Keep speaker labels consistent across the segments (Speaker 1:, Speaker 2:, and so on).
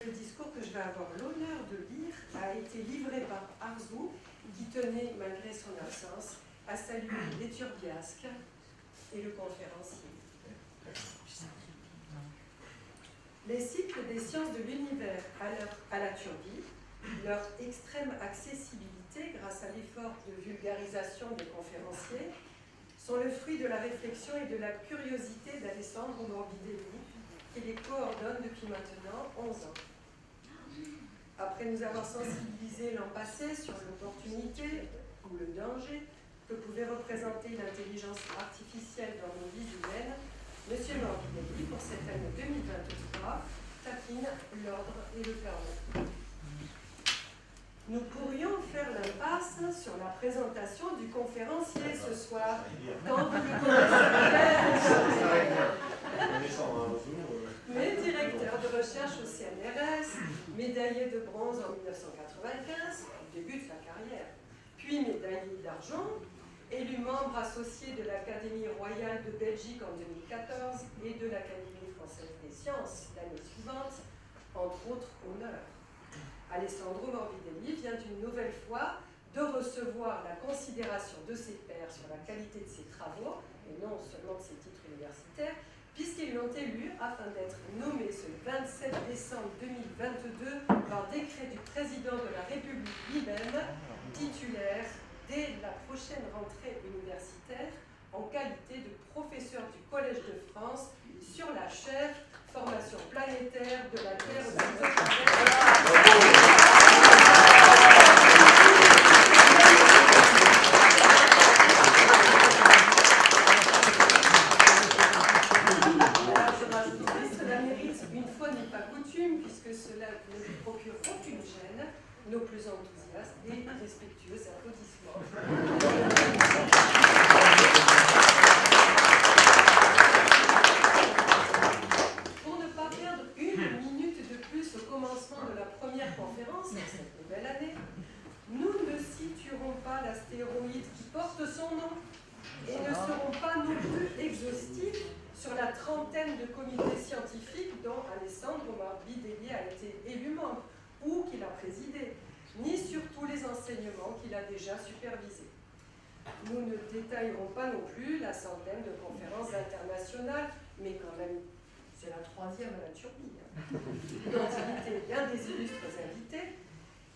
Speaker 1: Le discours que je vais avoir l'honneur de lire a été livré par Arzou, qui tenait, malgré son absence, à saluer les Turbiasques et le conférencier. Les cycles des sciences de l'univers à la Turbie, leur extrême accessibilité grâce à l'effort de vulgarisation des conférenciers, sont le fruit de la réflexion et de la curiosité d'Alessandro Morbidelli, qui les coordonne depuis maintenant 11 ans. Après nous avoir sensibilisés l'an passé sur l'opportunité ou le danger que pouvait représenter l'intelligence artificielle dans nos vies humaines, M. Morbidelli, pour cette année 2023, taquine l'ordre et le chaos. Nous pourrions faire l'impasse sur la présentation du conférencier ce soir, quand vous le connaissez. Mais directeur de recherche au CNRS, médaillé de bronze en 1995, début de sa carrière, puis médaillé d'argent, élu membre associé de l'Académie royale de Belgique en 2014 et de l'Académie française des sciences l'année suivante, entre autres honneurs. Alessandro Morbidelli vient une nouvelle fois de recevoir la considération de ses pairs sur la qualité de ses travaux, et non seulement de ses titres universitaires, puisqu'ils l'ont élu afin d'être nommé ce 27 décembre 2022 par décret du président de la République lui-même, titulaire dès la prochaine rentrée universitaire en qualité de professeur du Collège de France sur la chaire Formation planétaire de la Terre Cela mérite, une fois n'est pas coutume, puisque cela ne lui procure aucune gêne, nos plus enthousiastes et respectueux applaudissements. Pour ne pas perdre une minute de plus au commencement de la première conférence de cette nouvelle année, nous ne situerons pas l'astéroïde qui porte son nom et ne serons pas non plus exhaustifs sur la trentaine de comités scientifiques dont Alessandro Morbidelli a été élu membre ou qu'il a présidé, ni sur tous les enseignements qu'il a déjà supervisés. Nous ne détaillerons pas non plus la centaine de conférences internationales, mais quand même, c'est la troisième à la Turbie, dont il était l'un des illustres invités.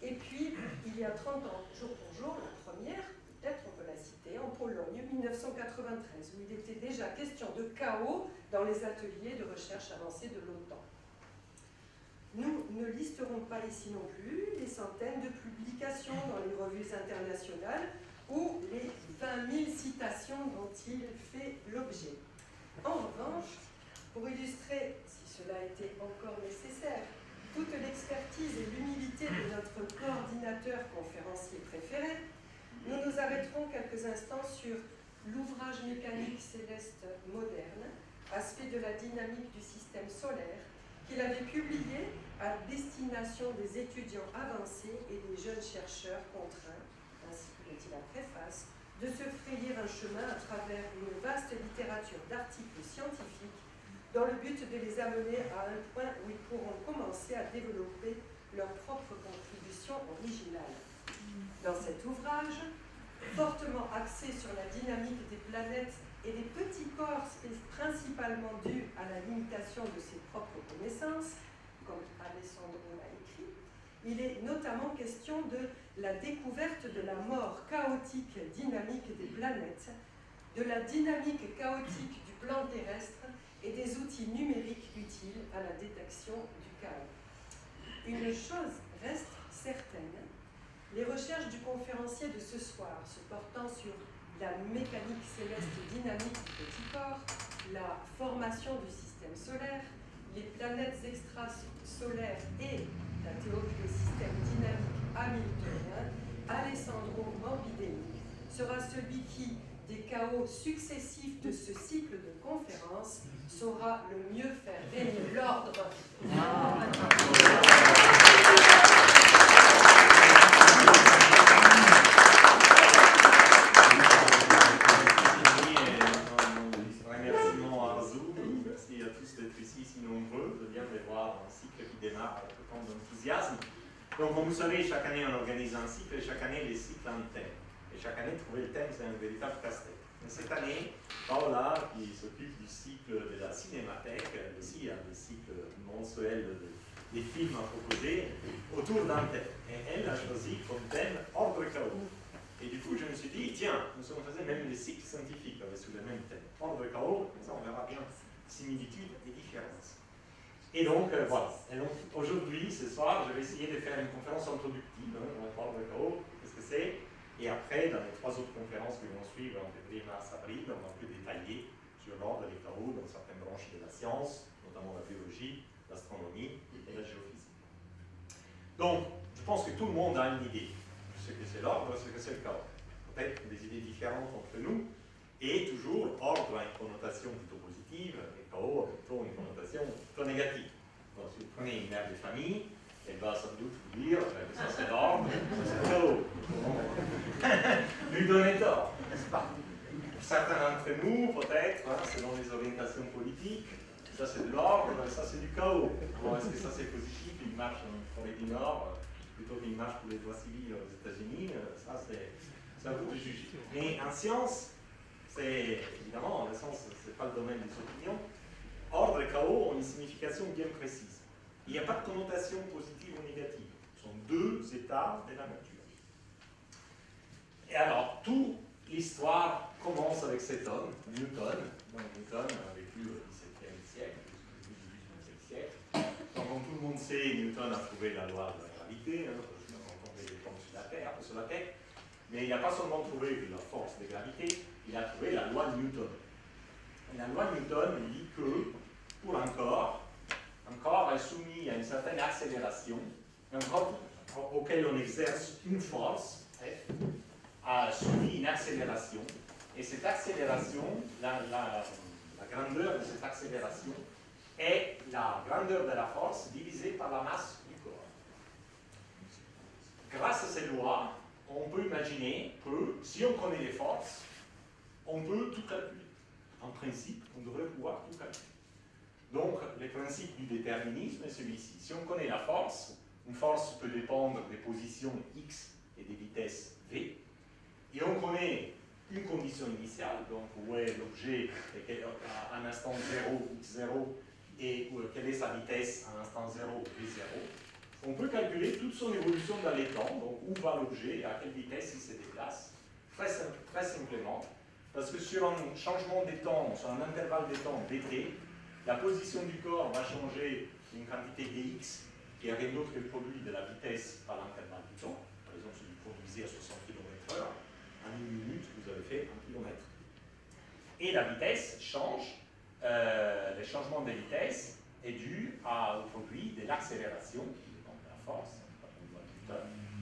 Speaker 1: Et puis, il y a 30 ans, jour pour jour, la première, peut-être on peut la citer, en Pologne, 1993, où il était déjà question de chaos dans les ateliers de recherche avancée de l'OTAN. Nous ne listerons pas ici non plus les centaines de publications dans les revues internationales ou les 20 000 citations dont il fait l'objet. En revanche, pour illustrer, si cela était encore nécessaire, toute l'expertise et l'humilité de notre coordinateur conférencier préféré, nous nous arrêterons quelques instants sur l'ouvrage mécanique céleste moderne, aspect de la dynamique du système solaire, qu'il avait publié à destination des étudiants avancés et des jeunes chercheurs contraints, ainsi que le dit la préface, de se frayer un chemin à travers une vaste littérature d'articles scientifiques dans le but de les amener à un point où ils pourront commencer à développer leur propre contribution originale. Dans cet ouvrage, fortement axé sur la dynamique des planètes et des petits corps principalement dus à la limitation de ses propres connaissances, comme Alessandro l'a écrit, il est notamment question de la découverte de la mort chaotique dynamique des planètes, de la dynamique chaotique du plan terrestre et des outils numériques utiles à la détection du chaos. Une chose reste certaine, les recherches du conférencier de ce soir, se portant sur la mécanique céleste dynamique du petit corps, la formation du système solaire, les planètes extrasolaires et la théorie des systèmes dynamiques hamiltoniens, Alessandro Morbidelli sera celui qui, des chaos successifs de ce cycle de conférences, saura le mieux faire régner l'ordre.
Speaker 2: Merci à tous d'être ici si nombreux. Je viens de voir un cycle qui démarre avec autant année les cycles en thème. Et chaque année, trouver le thème, c'est un véritable casse-tête. Mais cette année, Paola, qui s'occupe du cycle de la cinémathèque, elle aussi a des cycles mensuels des films à proposer autour d'un thème. Et elle a choisi comme thème ordre chaos. Et du coup, je me suis dit, tiens, nous sommes faisait même les cycles scientifiques sous le même thème. Ordre chaos, comme ça on verra bien similitudes et différences. Et donc, voilà. Aujourd'hui, ce soir, je vais essayer de faire une conférence introductive, ordre chaos, qu'est-ce que c'est? Et après, dans les 3 autres conférences qui vont suivre en février, mars, avril, on va plus détailler sur l'ordre des chaos dans certaines branches de la science, notamment la biologie, l'astronomie et la géophysique. Donc, je pense que tout le monde a une idée de ce que c'est l'ordre, ce que c'est le chaos. Peut-être des idées différentes entre nous, et toujours, ordre a une connotation plutôt positive, et chaos a plutôt une connotation plutôt négative. Donc, si vous prenez une mère de famille, elle va sans doute vous dire que ça c'est l'ordre, ça c'est le chaos. Lui donner tort, n'est-ce pas? Pour certains d'entre nous, peut-être, selon les orientations politiques, ça c'est de l'ordre, ça c'est du chaos. Bon, est-ce que ça c'est positif, une marche en Corée du Nord, plutôt qu'une marche pour les droits civils aux États-Unis, ça c'est à vous de juger. Mais en science, c'est évidemment, en science, c'est pas le domaine des opinions. Ordre et chaos ont une signification bien précise. Il n'y a pas de connotation positive ou négative. Ce sont 2 états de la nature. Et alors, toute l'histoire commence avec cet homme, Newton. Donc, Newton a vécu au XVIIe siècle, au XVIIIe siècle. Donc, comme tout le monde sait, Newton a trouvé la loi de la gravité, quand on fait des tombes sur la Terre. Mais il n'a pas seulement trouvé la force de gravité, il a trouvé la loi de Newton. Et la loi de Newton dit que, pour un corps est soumis à une certaine accélération, un corps auquel on exerce une force, F, a subi une accélération, et cette accélération, la grandeur de cette accélération est la grandeur de la force divisée par la masse du corps. Grâce à ces lois, on peut imaginer que si on connaît les forces, on peut tout calculer. En principe, on devrait pouvoir tout calculer. Donc, le principe du déterminisme est celui-ci. Si on connaît la force, une force peut dépendre des positions x et des vitesses v, et on connaît une condition initiale, donc où est l'objet à un instant 0, x0, et quelle est sa vitesse à un instant 0, v0, on peut calculer toute son évolution dans les temps, donc où va l'objet, à quelle vitesse il se déplace, très simplement, parce que sur un changement des temps, sur un intervalle des temps dt, la position du corps va changer d'une quantité dx, qui est rien d'autre que le produit de la vitesse par l'intervalle du temps. Par exemple, si vous conduisez à 60 km/h, en une minute, vous avez fait 1 km. Et la vitesse change. Le changement de vitesse est dû au produit de l'accélération, qui dépend de la force,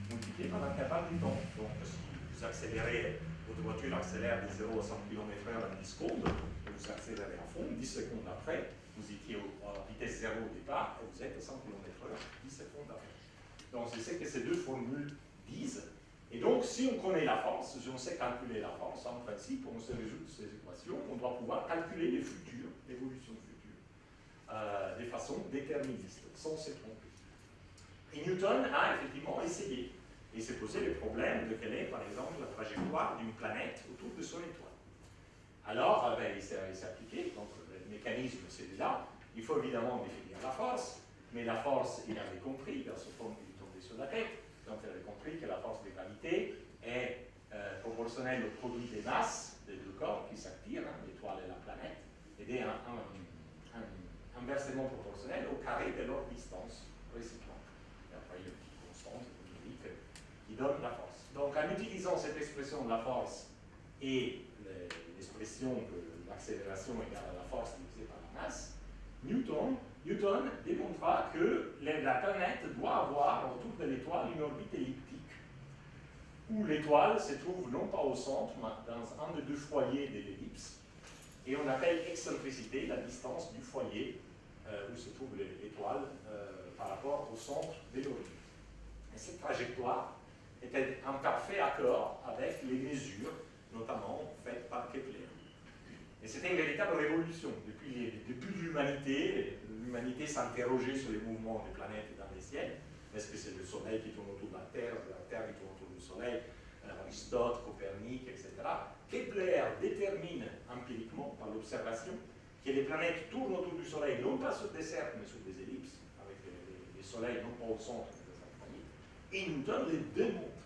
Speaker 2: multiplié par l'intervalle du temps. Donc, si vous accélérez, votre voiture accélère de 0 à 100 km/h en 10 secondes, et vous accélérez à fond, 10 secondes après, vous étiez à vitesse 0 au départ, et vous êtes à 100 km/h 10 secondes après. Donc, c'est ce que ces 2 formules disent. Et donc, si on connaît la force, si on sait calculer la force, en principe, on sait résoudre ces équations, on doit pouvoir calculer les futurs, l'évolution future, de façon déterministe, sans se tromper. Et Newton a effectivement essayé. Et s'est posé le problème de quelle est, par exemple, la trajectoire d'une planète autour de son étoile. Alors, il s'est appliqué, donc le mécanisme c'est là. Il faut évidemment définir la force, mais la force, il avait compris, dans ce point il est tombé sur la tête, donc il avait compris que la force de gravité est proportionnelle au produit des masses des 2 corps qui s'attirent, l'étoile et la planète, et est inversement proportionnelle au carré de leur distance réciproque. Et après, il y a une petite constante numérique qui donne la force. Donc, en utilisant cette expression de la force et l'expression de l'accélération égale à la force divisée par la masse, Newton démontra que la planète doit avoir autour de l'étoile une orbite elliptique, où l'étoile se trouve non pas au centre, mais dans un des 2 foyers de l'ellipse, et on appelle excentricité la distance du foyer où se trouve l'étoile par rapport au centre de l'orbite. Et cette trajectoire était en parfait accord avec les mesures, notamment faites par Kepler. Et c'était une véritable révolution. Depuis les débuts de l'humanité s'interrogeait sur les mouvements des planètes dans les ciels, Est-ce que c'est le Soleil qui tourne autour de la Terre qui tourne autour du Soleil, Aristote, Copernic, etc. Kepler détermine empiriquement, par l'observation, que les planètes tournent autour du Soleil, non pas sur des cercles, mais sur des ellipses, avec les soleils non pas au centre, mais des accompagnés, et Newton les démontre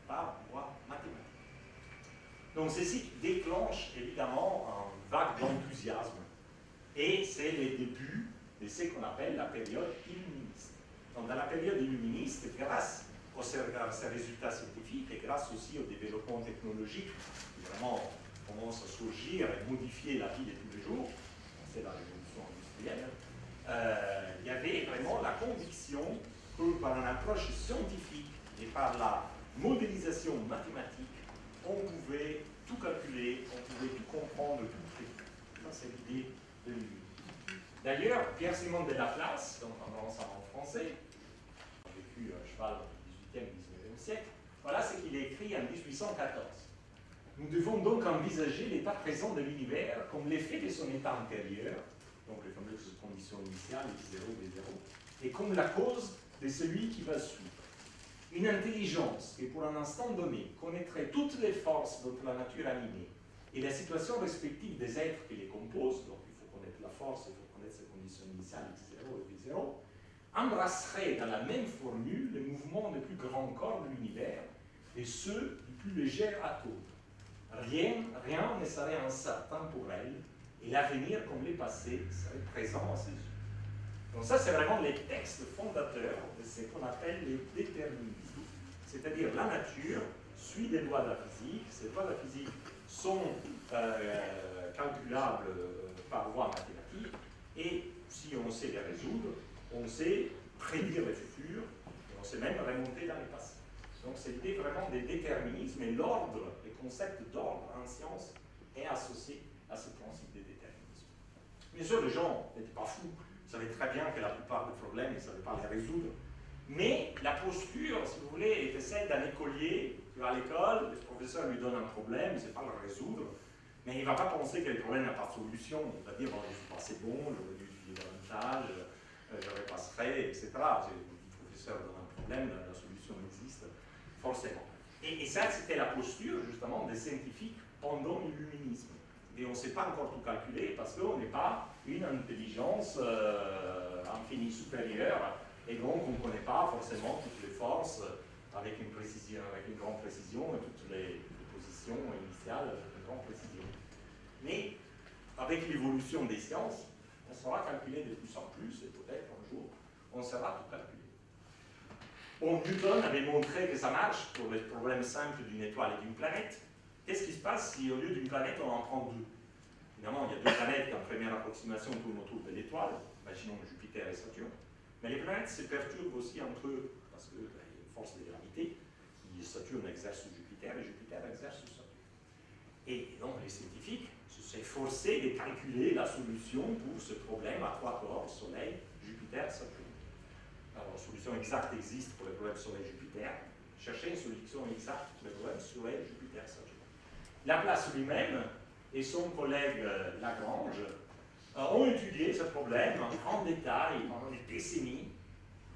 Speaker 2: par voie mathématique. Donc ceci déclenche évidemment une vague d'enthousiasme, et c'est les débuts de ce qu'on appelle la période illuministe. Donc dans la période illuministe, grâce à ces résultats scientifiques et grâce aussi au développement technologique qui vraiment commence à surgir et modifier la vie de tous les jours, c'est la révolution industrielle, il y avait vraiment la conviction que par une approche scientifique et par la modélisation mathématique, on pouvait tout calculer, on pouvait tout comprendre, tout prédire. Ça, c'est l'idée de l'illuminisme. D'ailleurs, Pierre-Simon de Laplace, donc en français, a vécu à cheval au XVIIIe et XIXe siècle, voilà ce qu'il a écrit en 1814. Nous devons donc envisager l'état présent de l'univers comme l'effet de son état antérieur, donc les fameuses conditions initiales, x0, b0, et comme la cause de celui qui va suivre. Une intelligence qui, pour un instant donné, connaîtrait toutes les forces dont la nature est animée et la situation respective des êtres qui les composent, donc il faut connaître la force, il faut connaître ses conditions initiales, x0 et b0, embrasserait dans la même formule les mouvements des plus grands corps de l'univers et ceux du plus léger atome. Rien ne serait incertain pour elle, et l'avenir comme le passé serait présent à ses yeux. Donc ça, c'est vraiment les textes fondateurs de ce qu'on appelle les déterminismes. C'est-à-dire la nature suit des lois de la physique, ces lois de la physique sont calculables par voie mathématique, et si on sait les résoudre, on sait prédire le futur, et on sait même remonter dans le passé. Donc c'est l'idée vraiment des déterminismes, et l'ordre, le concept d'ordre en science est associé à ce principe des déterminismes. Bien sûr, les gens n'étaient pas fous, ils savaient très bien que la plupart des problèmes, ils ne savaient pas les résoudre, mais la posture, si vous voulez, était celle d'un écolier qui va à l'école, le professeur lui donne un problème, il ne sait pas le résoudre, mais il ne va pas penser que le problème n'a pas de solution, il va dire, bon, je ne suis pas assez bon, j'aurais dû étudier davantage, j'aurais pas ce frais, etc. Le professeur donne un problème, la solution existe forcément. Et ça, c'était la posture, justement, des scientifiques pendant l'illuminisme. Et on ne sait pas encore tout calculer parce qu'on n'est pas une intelligence infinie supérieure, et donc on ne connaît pas forcément toutes les forces avec une précision, avec une grande précision, et toutes les positions initiales avec une grande précision. Mais avec l'évolution des sciences, on saura calculer de plus en plus, et peut-être un jour, on saura tout calculer. Bon, Newton avait montré que ça marche pour les problèmes simples d'une étoile et d'une planète. Qu'est-ce qui se passe si au lieu d'une planète, on en prend deux? Évidemment, il y a deux planètes qui, en première approximation, tournent autour de l'étoile, imaginons Jupiter et Saturne, mais les planètes se perturbent aussi entre eux, parce qu'il y a une force de gravité qui, Saturne exerce sur Jupiter et Jupiter exerce sur Saturne. Et donc, les scientifiques se sont efforcés de calculer la solution pour ce problème à trois corps, Soleil, Jupiter, Saturne. Alors, une solution exacte existe pour le problème Soleil-Jupiter. Cherchez une solution exacte pour le problème Soleil-Jupiter-Saturne. Laplace lui-même et son collègue Lagrange ont étudié ce problème en détail pendant des décennies.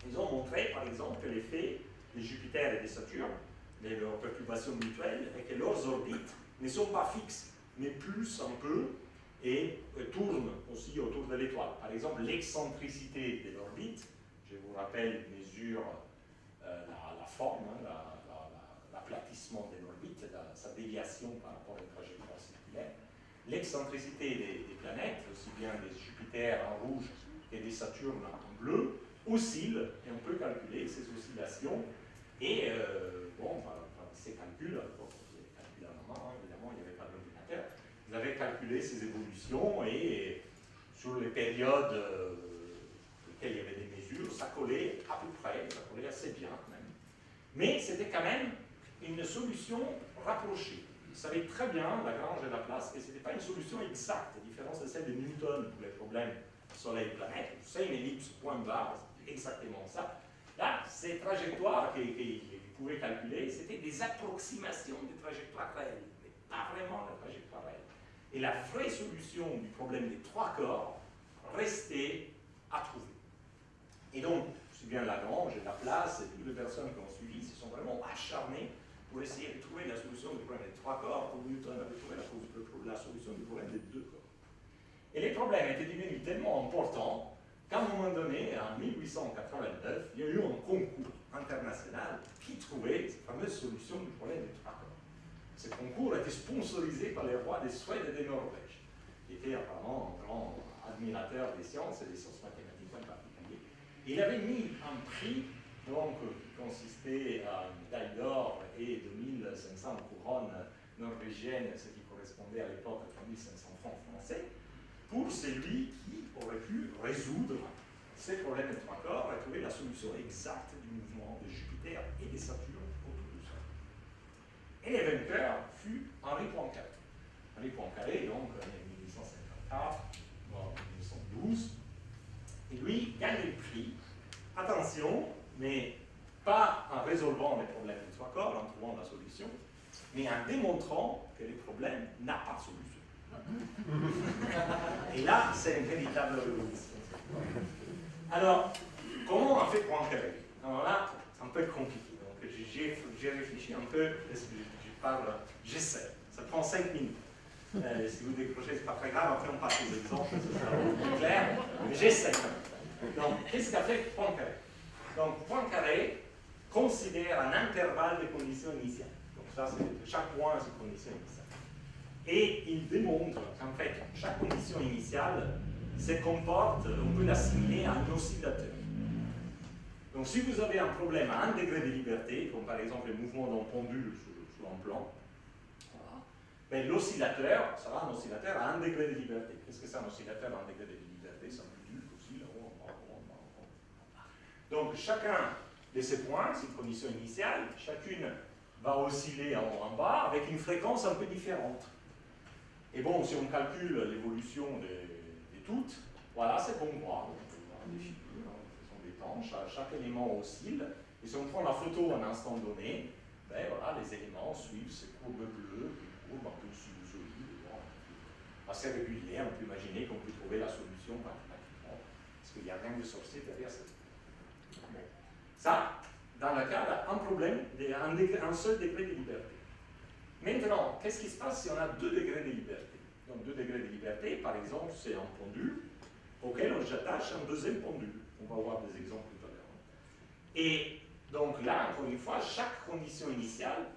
Speaker 2: Ils ont montré, par exemple, que l'effet de Jupiter et de Saturne, de leurs perturbations mutuelles, est que leurs orbites ne sont pas fixes, mais pulsent un peu et tournent aussi autour de l'étoile. Par exemple, l'excentricité de l'orbite, je vous rappelle, mesure la forme, hein, l'aplatissement de l'orbite, sa déviation par rapport à une trajectoire circulaire. L'excentricité des planètes, aussi bien des Jupiter en rouge et des Saturnes en bleu, oscille, et on peut calculer ces oscillations. Et bon, par ces calculs, les calculs à la main, évidemment, il n'y avait pas d'ordinateur, ils avaient calculé ces évolutions, et sur les périodes il y avait des mesures, ça collait à peu près, ça collait assez bien même. Mais c'était quand même une solution rapprochée. Ils savaient très bien, Lagrange et Laplace, que ce n'était pas une solution exacte, à différence de celle de Newton pour les problèmes Soleil-planète. C'est une ellipse point barre, c'est exactement ça. Là, ces trajectoires qu'ils pouvaient calculer, c'était des approximations des trajectoires réelles, mais pas vraiment la trajectoire réelle. Et la vraie solution du problème des trois corps restait à trouver. Et donc, aussi bien Lagrange et Laplace et toutes les personnes qui ont suivi se sont vraiment acharnées pour essayer de trouver la solution du problème des 3 corps, où Newton avait trouvé la solution du problème des 2 corps. Et les problèmes étaient devenus tellement importants qu'à un moment donné, en 1889, il y a eu un concours international qui trouvait cette fameuse solution du problème des 3 corps. Ce concours était sponsorisé par les rois de Suède et de Norvège, qui étaient apparemment un grand admirateur des sciences et des sciences mathématiques en particulier. Il avait mis un prix donc, qui consistait à une médaille d'or et de 1500 couronnes norvégiennes, ce qui correspondait à l'époque à 3500 francs français, pour celui qui aurait pu résoudre ces problèmes de 3 corps et trouver la solution exacte du mouvement de Jupiter et de Saturne autour du Soleil. Et le vainqueur fut Henri Poincaré. Henri Poincaré, donc, en 1854, mort en 1912, et lui gagne le prix. Attention, mais pas en résolvant les problèmes des 3 corps, en trouvant la solution, mais en démontrant que le problème n'a pas de solution. Et là, c'est une véritable révolution. Alors, comment on fait Poincaré? Alors là, c'est un peu compliqué. Donc, j'ai réfléchi un peu, j'essaie. Ça prend 5 minutes. Si vous décrochez, c'est pas très grave, après on passe aux exemples, ce sera plus clair, mais j'essaie. Donc, qu'est-ce qu'a fait Poincaré? Donc, Poincaré considère un intervalle de conditions initiales. Donc, ça, c'est chaque point, c'est une condition initiale. Et il démontre qu'en fait, chaque condition initiale se comporte, on peut l'assimiler à un oscillateur. Donc, si vous avez un problème à 1 degré de liberté, comme par exemple le mouvement d'un pendule sur un plan, voilà, ben, l'oscillateur sera un oscillateur à 1 degré de liberté. Qu'est-ce que c'est un oscillateur à 1 degré de liberté? C'est un pendule qui oscille en haut, en bas, en bas, en bas. Donc, chacun de ces points, ces conditions initiales, chacune va osciller en haut, en bas, avec une fréquence un peu différente. Et bon, si on calcule l'évolution de toutes, voilà, c'est qu'on voit. Des figures, ce sont des temps, chaque élément oscille. Et si on prend la photo à un instant donné, ben voilà, les éléments suivent ces courbes bleues, des courbes un peu sinusoïdes, assez régulières. On peut imaginer qu'on peut trouver la solution mathématiquement, parce qu'il n'y a rien de sorcier derrière ça. Bon. Ça, dans le cas d'un problème, un seul degré de liberté. Maintenant, qu'est-ce qui se passe si on a 2 degrés de liberté? Donc 2 degrés de liberté, par exemple, c'est un pendule auquel j'attache un deuxième pendule. On va voir des exemples tout à l'heure. Et donc là, encore une fois, chaque condition initiale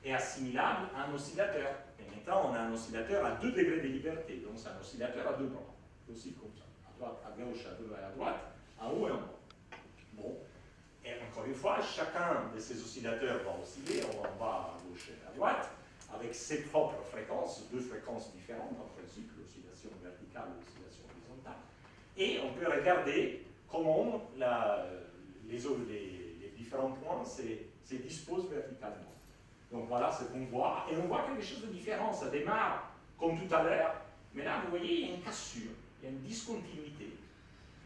Speaker 2: est assimilable à un oscillateur. Et maintenant, on a un oscillateur à 2 degrés de liberté. Donc c'est un oscillateur à 2 bras. Aussi comme ça. À droite, à gauche, à droite, à haut et en bas. Bon. Et encore une fois, chacun de ces oscillateurs va osciller en bas, à gauche et à droite, avec ses propres fréquences, 2 fréquences différentes, en principe, l'oscillation verticale et l'oscillation horizontale. Et on peut regarder comment les différents points se disposent verticalement. Donc voilà ce qu'on voit, et on voit quelque chose de différent. Ça démarre comme tout à l'heure, mais là, vous voyez, il y a une cassure, il y a une discontinuité.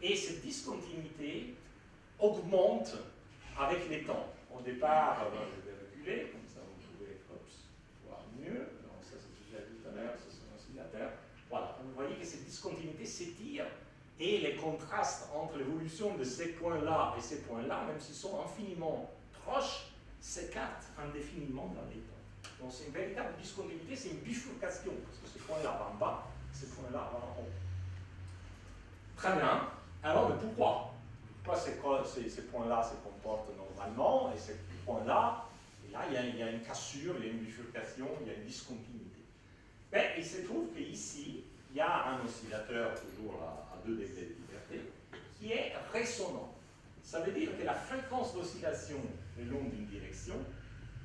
Speaker 2: Et cette discontinuité augmente avec les temps. Au départ, je vais reculer, comme ça vous pouvez voir mieux. Donc ça, c'est déjà vu tout à l'heure, c'est un oscillateur. Voilà, vous voyez que cette discontinuité s'étire et les contrastes entre l'évolution de ces points-là et ces points-là, même s'ils sont infiniment proches, s'écartent indéfiniment dans les temps. Donc c'est une véritable discontinuité, c'est une bifurcation, parce que ce point-là va en bas, ce point-là va en haut. Très bien. Alors, mais pourquoi? Pourquoi ces points-là se comportent normalement et ces points-là, et là, il y a une cassure, il y a une bifurcation, il y a une discontinuité. Mais il se trouve qu'ici, il y a un oscillateur, toujours à 2 degrés de liberté, qui est résonnant. Ça veut dire que la fréquence d'oscillation le long d'une direction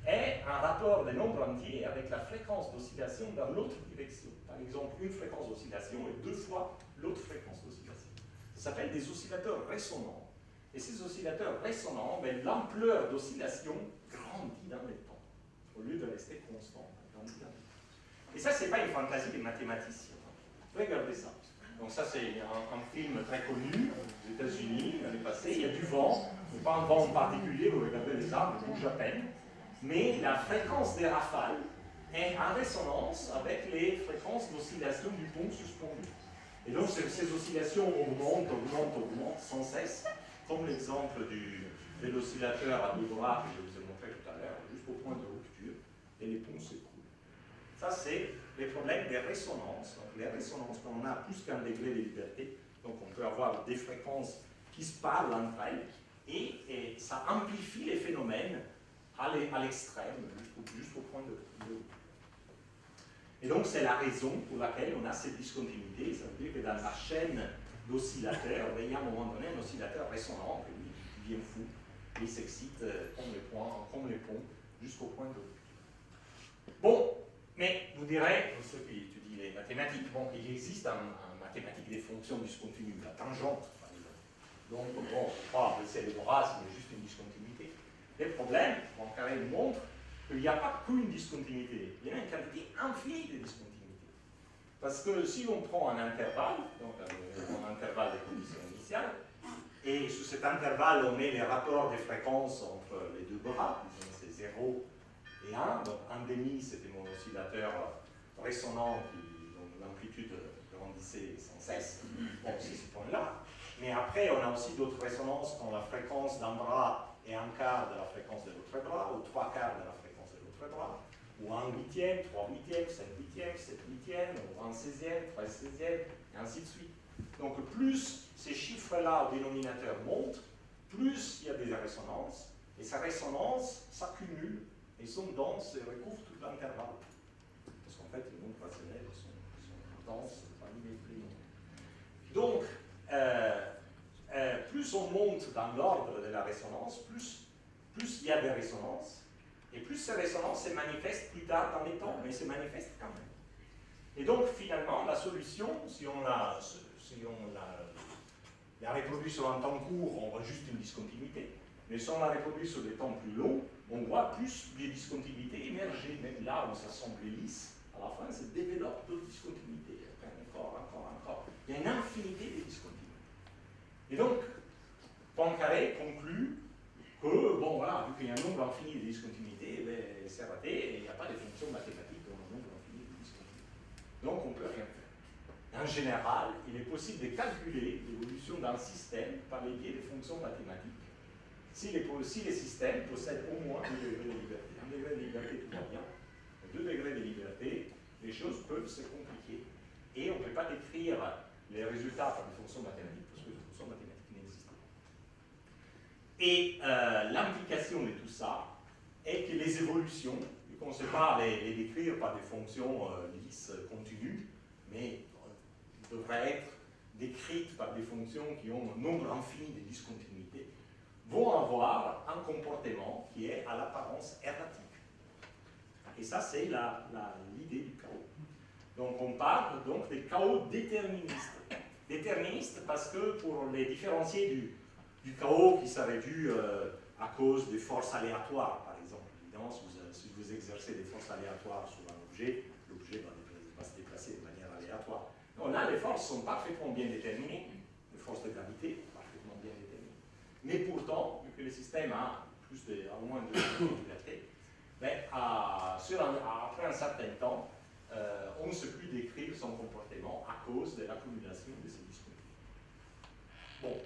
Speaker 2: est un rapport des nombres entiers avec la fréquence d'oscillation dans l'autre direction. Par exemple, une fréquence d'oscillation est 2 fois l'autre fréquence d'oscillation. Ça s'appelle des oscillateurs résonnants. Et ces oscillateurs résonnants, ben, l'ampleur d'oscillation grandit dans le temps, au lieu de rester constante. Et ça, ce n'est pas une fantaisie des mathématiciens. Regardez ça. Donc ça, c'est un film très connu aux États-Unis, l'année passée. Il y a du vent, pas un vent en particulier, vous regardez les arbres, ils bougent à peine. Mais la fréquence des rafales est en résonance avec les fréquences d'oscillation du pont suspendu. Et donc ces oscillations augmentent sans cesse, comme l'exemple de l'oscillateur à deux bras que je vous ai montré tout à l'heure, jusqu'au point de rupture, et les ponts s'écroulent. Ça, c'est les problèmes des résonances. Donc, les résonances, quand on a plus qu'un degré de liberté, donc on peut avoir des fréquences qui se parlent entre elles, et ça amplifie les phénomènes à l'extrême, jusqu'au point de rupture. Et donc, c'est la raison pour laquelle on a cette discontinuité. Ça veut dire que dans la chaîne d'oscillateurs, il y a à un moment donné un oscillateur résonant qui devient fou, et il s'excite comme les ponts, jusqu'au point de rupture. Bon, mais vous direz, pour ceux qui étudient les mathématiques, bon, il existe en mathématiques des fonctions discontinues, la tangente, par exemple. Donc, bon, on ne peut pas baisser les bras, c'est juste une discontinuité. Le problème, Poincaré montre qu'il n'y a pas qu'une discontinuité, il y a une quantité infinie de discontinuités. Parce que si on prend un intervalle, donc un intervalle de conditions initiales, et sous cet intervalle on met les rapports des fréquences entre les deux bras, disons c'est 0 et 1, donc 1,5 c'était mon oscillateur résonant dont l'amplitude grandissait sans cesse, bon c'est ce point-là. Mais après on a aussi d'autres résonances quand la fréquence d'un bras est un quart de la fréquence de l'autre bras, ou 3 quarts de la fréquence de l'autre bras, ou 1 huitième, 3 huitièmes, 5 huitièmes, 7 huitièmes, ou 1 16e, 13 16e, et ainsi de suite. Donc plus ces chiffres-là au dénominateur montent, plus il y a des résonances, et ces résonances s'accumulent, et sont denses et recouvrent tout l'intervalle. Parce qu'en fait, les nombres rationnels sont denses par l'hymétrie. Donc, plus on monte dans l'ordre de la résonance, plus il y a des résonances, et plus ces résonances se manifestent plus tard dans les temps, mais se manifestent quand même. Et donc, finalement, la solution, si on la reproduit sur un temps court, on voit juste une discontinuité. Mais si on la reproduit sur des temps plus longs, on voit plus des discontinuités émerger. Même là où ça semble lisse, à la fin, ça développe d'autres discontinuités. Encore. Il y a une infinité de discontinuités. Et donc, Poincaré conclut que, bon voilà, vu qu'il y a un nombre infini de discontinuités, ben, c'est raté, et il n'y a pas de fonction mathématique dans un nombre infini de discontinuités. Donc, on ne peut rien faire. En général, il est possible de calculer l'évolution d'un système par les biais des fonctions mathématiques, si les systèmes possèdent au moins 2 degrés de liberté. 1 degré de liberté, tout va bien. 2 degrés de liberté, les choses peuvent se compliquer. Et on ne peut pas décrire les résultats par des fonctions mathématiques, parce que les fonctions mathématiques n'existent pas. Et l'implication de tout ça est que les évolutions, qu'on ne sait pas les décrire par des fonctions lisses continues, mais devraient être décrites par des fonctions qui ont un nombre infini de discontinuités, vont avoir un comportement qui est à l'apparence erratique. Et ça, c'est l'idée du chaos. Donc on parle donc des chaos déterministes. Déterministes parce que pour les différencier du chaos qui serait dû à cause des forces aléatoires, par exemple, évidemment, si vous exercez des forces aléatoires sur un objet, l'objet va se déplacer de manière aléatoire. Donc là, les forces sont parfaitement bien déterminées, les forces de gravité parfaitement bien déterminées. Mais pourtant, vu que le système a au moins de liberté, ben, après un certain temps, on ne sait plus décrire son comportement à cause de l'accumulation de ces discontinuités. Bon,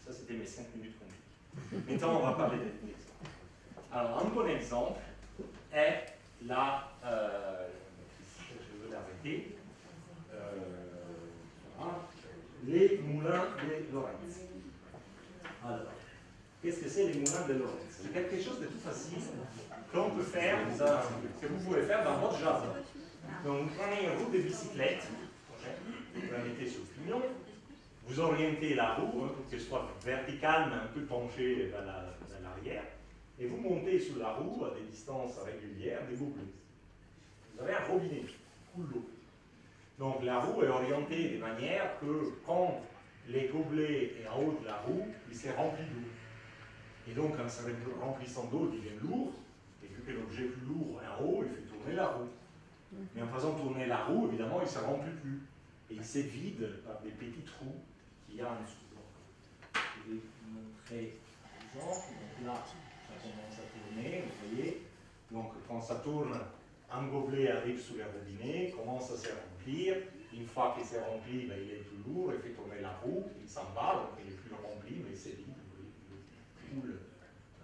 Speaker 2: ça c'était mes 5 minutes compliquées. Maintenant, on va parler d'exemples. Alors, un bon exemple est je vais l'arrêter, les moulins de Lorentz. Alors, qu'est-ce que c'est les moulins de Lorentz? C'est quelque chose de tout facile qu'on peut faire, que vous pouvez faire dans votre jardin. Donc, vous prenez une roue de bicyclette, vous la mettez sur le pignon, vous orientez la roue pour qu'elle soit verticale mais un peu penchée vers l'arrière, et vous montez sur la roue à des distances régulières des gobelets. Vous avez un robinet qui coule l'eau. Donc la roue est orientée de manière que quand les gobelets sont en haut de la roue, il s'est rempli d'eau. Et donc en se remplissant d'eau, il devient lourd, et vu que l'objet plus lourd est en haut, il fait tourner la roue. Mais en faisant tourner la roue, évidemment, il ne se remplit plus. Et il se vide par des petits trous qu'il y a en dessous. Donc, je vais vous montrer un exemple. Donc là, ça commence à tourner, vous voyez. Donc quand ça tourne, un gobelet arrive sous le robinet, commence à se remplir. Une fois qu'il s'est rempli, ben, il est plus lourd, il fait tourner la roue, il s'en va, donc il est plus rempli, mais c'est vide. Vous s'écoule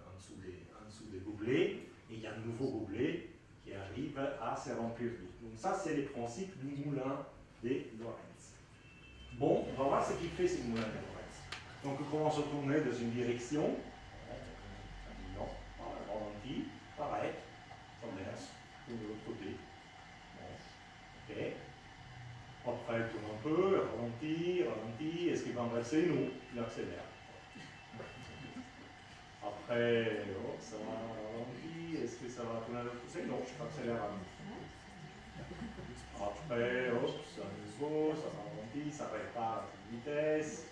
Speaker 2: en dessous des gobelets, et il y a de nouveaux gobelets qui arrivent à se remplir d'eau. Donc ça, c'est les principes du moulin des Lorentz. Bon, on va voir ce qu'il fait, ce moulin des Lorentz. Donc on commence à tourner dans une direction, non, ralenti, pareil, s'inverse, tourne de l'autre côté. Bon, ok. Après, il tourne un peu, ralentit, est-ce qu'il va inverser? Non, il accélère. Après, oh, ça va ralentir, est-ce que ça va tourner à l'autre côté? Non, je accélère à nouveau. Après, hop, ça nouveau, ça ralentit, ça répare à toute vitesse.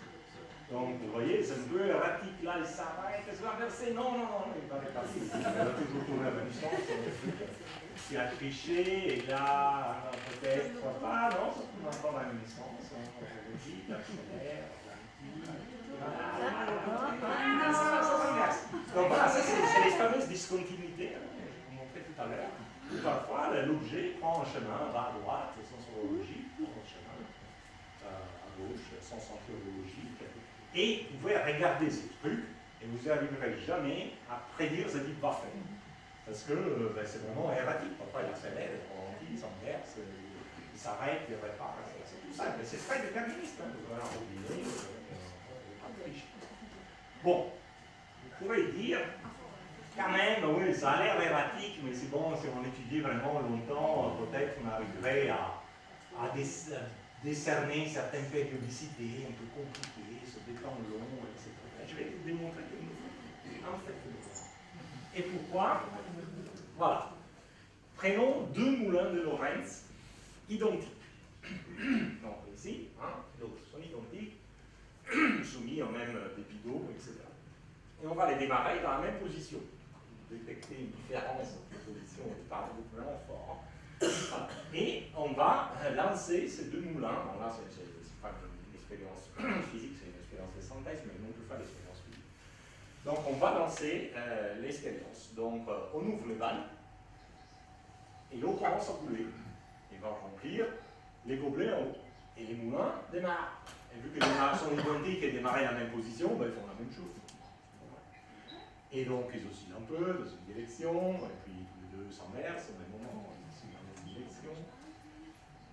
Speaker 2: Donc, vous voyez, c'est un peu erratique là, il s'arrête, est-ce qu'il va inverser? Non, il va répartir. Il va toujours tourner à la même sens. Il a triché, et là, peut-être pas, non, ça tourne encore à la même sens. Il accélère, donc voilà, ça c'est les fameuses discontinuités que je vous montrais tout à l'heure. Parfois, l'objet prend un chemin, va à droite, sans son logique, prend un chemin à gauche, sans son logique. Et vous pouvez regarder ce truc et vous n'arriverez jamais à prédire ce qu'il va faire. Parce que c'est vraiment erratique. Parfois, il accélère, il ralentit, il s'inverse, il s'arrête, il répare. C'est tout ça. Mais c'est très déterministe. Hein. Vous allez en oublier, bon, vous pourrez dire, quand même, oui, ça a l'air erratique, mais c'est bon, si on étudie vraiment longtemps, peut-être on arriverait à décerner certaines périodicités un peu compliquées, sur des temps longs, etc. Je vais vous démontrer que nous en fait. Et pourquoi? Voilà. Prenons deux moulins de Lorentz identiques. Donc ici, l'autre sont identiques, soumis au même débit d'eau, etc. Et on va les démarrer dans la même position. Vous détectez une différence de position par vraiment fort. Voilà. Et on va lancer ces deux moulins. Bon, là, c'est pas une expérience physique, c'est une expérience de synthèse, mais on peut faire l'expérience physique. Donc, on va lancer l'expérience. Donc, on ouvre le bal et l'eau commence à couler. Il va remplir les gobelets en haut. Et les moulins démarrent. Et vu que les démarrages sont identiques et démarrer dans la même position, ben, ils font la même chose. Et donc, ils oscillent un peu dans une direction, et puis tous les deux s'inversent au même moment, ils oscillent dans la même direction.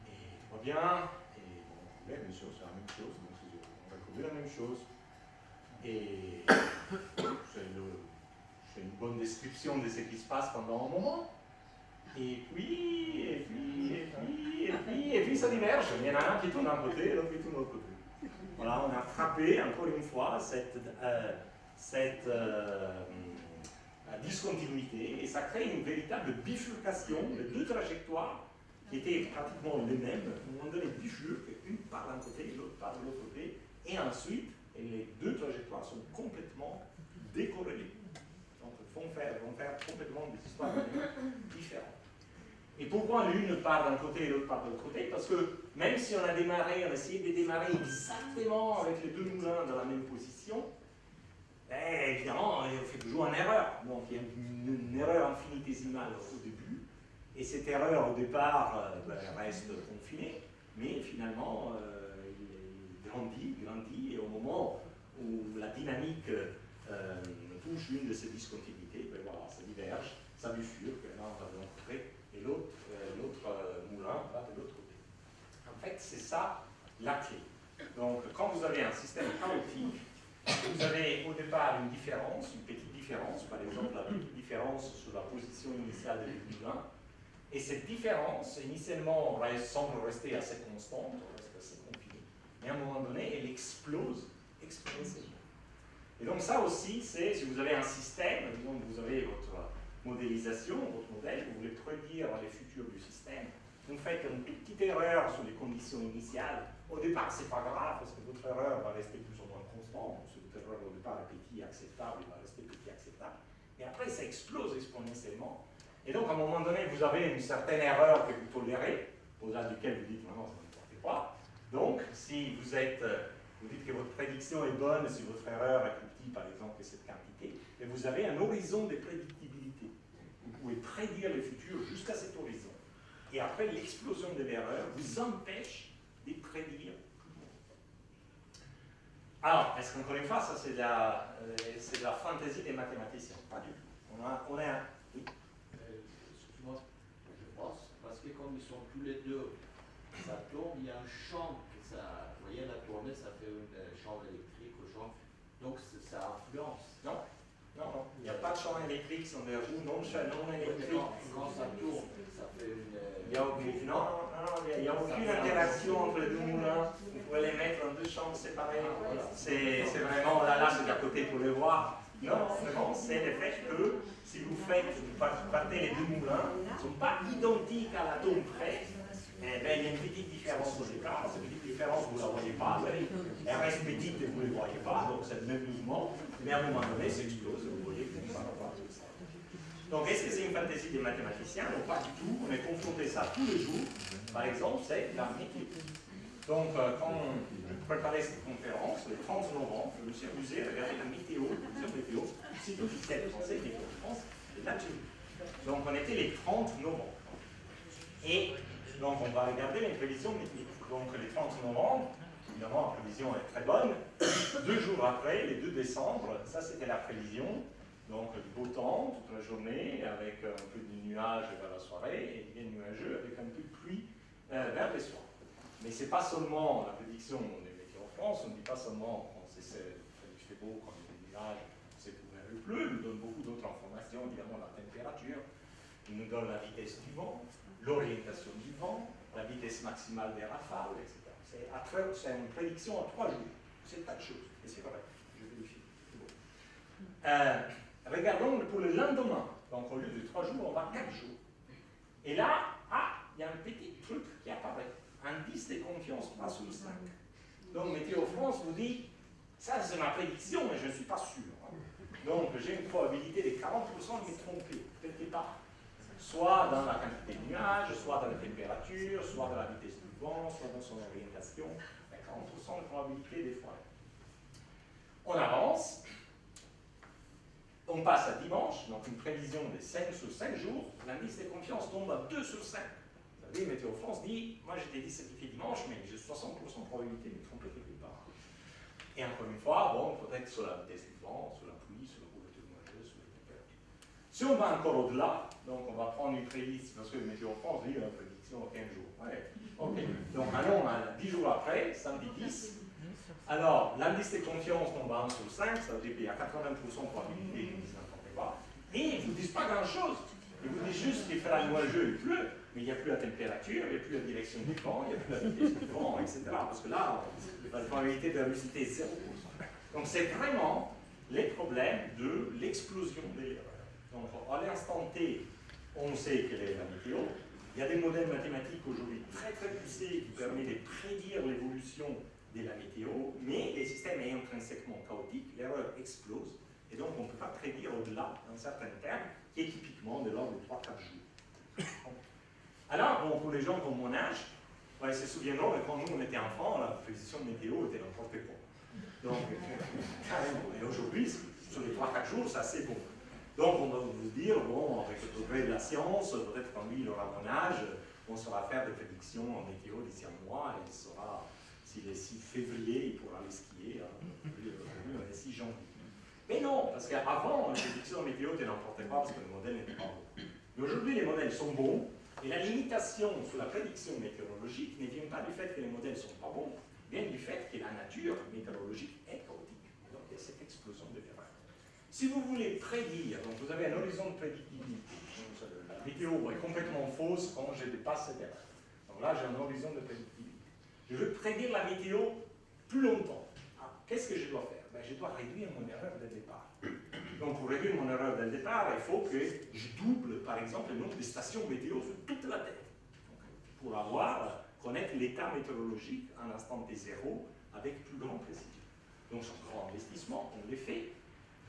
Speaker 2: Et tout va bien, et bon, bien sûr, c'est la même chose, donc on va trouver la même chose. Et c'est une bonne description de ce qui se passe pendant un moment. Et puis ça diverge. Il y en a un qui tourne d'un côté et l'autre qui tourne de l'autre côté. Voilà, on a frappé encore une fois cette discontinuité et ça crée une véritable bifurcation de deux trajectoires qui étaient pratiquement les mêmes. À un moment donné, bifurquent, une part d'un côté et l'autre part de l'autre côté. Et ensuite, les deux trajectoires sont complètement décorrélées. Donc, vont faire complètement des histoires différentes. Et pourquoi l'une part d'un côté et l'autre part de l'autre côté? Parce que même si on a essayé de démarrer exactement avec les deux moulins dans la même position, évidemment, on fait toujours une erreur. Donc il y a une erreur infinitésimale au début, et cette erreur au départ reste confinée, mais finalement il grandit, et au moment où la dynamique touche une de ces discontinuités, voilà, ça diverge, ça bifurque, là on va de l'autre côté, et l'autre moulin va de l'autre côté. En fait, c'est ça la clé. Donc, quand vous avez un système chaotique, vous avez au départ une petite différence, par exemple la petite différence sur la position initiale du moulin, et cette différence, initialement, semble rester assez constante, reste assez confinée, mais à un moment donné, elle explose exponentiellement. Et donc ça aussi, c'est, si vous avez un système, disons que vous avez votre modélisation, votre modèle, vous voulez prédire les futurs du système, vous faites une toute petite erreur sur les conditions initiales. Au départ, ce n'est pas grave, parce que votre erreur va rester plus ou moins constante. Si votre erreur au départ est petit acceptable, il va rester petit acceptable. Et après, ça explose exponentiellement. Et donc, à un moment donné, vous avez une certaine erreur que vous tolérez, au-delà duquel vous dites, non, ça n'importe quoi. Donc, si vous dites que votre prédiction est bonne, si votre erreur est plus petite, par exemple, que cette quantité, et vous avez un horizon de prédictibilité. Vous pouvez prédire le futur jusqu'à cet horizon. Et après, l'explosion de l'erreur vous empêche de prédire. Alors, est-ce qu'encore une fois, ça c'est de la fantaisie des mathématiciens? Pas du tout. On a un... Oui.
Speaker 3: Excuse-moi, je pense, parce que comme ils sont tous les deux, ça tourne, il y a un champ, ça, vous voyez, la tournée, ça fait un champ électrique au champ, donc ça influence.
Speaker 2: Non, non, non. Il n'y a pas de champ électrique sur des roues non électriques.
Speaker 3: Quand ça tourne, ça fait une...
Speaker 2: Il n'y a aucune interaction entre les deux moulins. Vous pouvez les mettre en deux chambres séparées. C'est vraiment, là c'est d'à côté pour les voir. Non, vraiment, c'est le fait que si vous partez les deux moulins, ils ne sont pas identiques à l'atome près. Eh bien, il y a une petite différence au départ. Cette petite différence, vous ne la voyez pas. Elle reste petite et vous ne la voyez pas. Donc c'est le même mouvement. Mais à un moment donné, c'est explose. Vous voyez que ça va pas. Donc, est-ce que c'est une fantaisie des mathématiciens? Non, pas du tout. On est confronté à ça tous les jours. Par exemple, c'est la météo. Donc, quand je préparais cette conférence, le 30 novembre, je me suis amusé à regarder la météo, site officiel français, Météo France, et là, donc, on était les 30 novembre. Et donc, on va regarder les prévisions météo. Donc, les 30 novembre, évidemment, la prévision est très bonne. 2 jours après, les 2 décembre, ça c'était la prévision. Donc, du beau temps toute la journée, avec un peu de nuages vers la soirée, et bien nuageux avec un peu de pluie vers le soir. Mais ce n'est pas seulement la prédiction des météos en France, on ne dit pas seulement quand il fait beau, quand il y a des nuages, c'est couvert il pleut, il nous donne beaucoup d'autres informations, évidemment la température, il nous donne la vitesse du vent, l'orientation du vent, la vitesse maximale des rafales, etc. C'est une prédiction en 3 jours. C'est un tas de choses, et c'est vrai, je vérifie. Regardons pour le lendemain. Donc au lieu de 3 jours, on va 4 jours. Et là, il y a un petit truc qui apparaît. Indice de confiance 3 sur 5. Donc Météo France vous dit, ça c'est ma prédiction, mais je ne suis pas sûr. Donc j'ai une probabilité de 40% de me tromper, quelque part. Soit dans la quantité de nuages, soit dans la température, soit dans la vitesse du vent, soit dans son orientation. Il y a 40% de probabilité des fois. On avance. On passe à dimanche, donc une prévision de 5 sur 5 jours, l'indice de confiance tombe à 2 sur 5. Vous savez, Météo France dit, moi je t'ai dit certifié dimanche, mais j'ai 60% de probabilité de me tromper quelque part. Et encore une fois, bon, peut-être sur la vitesse du vent, sur la pluie, sur la couverture nuageuse, sur la température. Si on va encore au-delà, donc on va prendre une prédiction, parce que Météo France dit une prédiction à 15 jours. Ouais. Ok, donc allons à 10 jours après, samedi 10. Alors, l'indice de confiance tombe à 1 sur 5, ça veut dire qu'il y a 80% de probabilité qu'ils disent n'importe quoi. Et ils ne vous disent pas grand-chose. Ils vous disent juste qu'il fera nuageux, il pleut, mais il n'y a plus la température, il n'y a plus la direction du vent, il n'y a plus la vitesse du vent, etc. Parce que là, la probabilité de réussite est 0%. Donc c'est vraiment les problèmes de l'explosion des erreurs. Donc à l'instant T, on sait quelle est la météo. Il y a des modèles mathématiques aujourd'hui très poussés qui permettent de prédire l'évolution de la météo, mais le système est intrinsèquement chaotique, l'erreur explose, et donc on ne peut pas prédire au-delà d'un certain terme, qui est typiquement de l'ordre de 3-4 jours. Alors, bon, pour les gens de mon âge, ils se souviendront que quand nous on était enfants, la prévision de météo était n'importe quoi. Donc, carrément. Et aujourd'hui, sur les 3-4 jours, c'est assez bon. Donc, on va vous dire, bon, avec le progrès de la science, peut-être quand lui il aura mon âge, on saura faire des prédictions en météo d'ici un mois, et il saura. S'il est 6 février, il pourra aller skier. Aujourd'hui, on est 6 janvier. Mais non, parce qu'avant, les prédictions météo n'étaient n'importe quoi parce que le modèle n'était pas bon. Mais aujourd'hui, les modèles sont bons et la limitation sur la prédiction météorologique ne vient pas du fait que les modèles ne sont pas bons, vient du fait que la nature météorologique est chaotique. Donc il y a cette explosion de l'erreur. Si vous voulez prédire, donc vous avez un horizon de prédictibilité. La météo est complètement fausse quand je dépasse cette erreur. Donc là, j'ai un horizon de prédictibilité. Je veux prédire la météo plus longtemps. Qu'est-ce que je dois faire? Je dois réduire mon erreur dès le départ. Donc pour réduire mon erreur dès le départ, il faut que je double, par exemple, le nombre de stations météo sur toute la Terre. Donc, pour connaître l'état météorologique à l'instant T0 avec plus grande précision. Donc c'est un grand investissement, on les fait.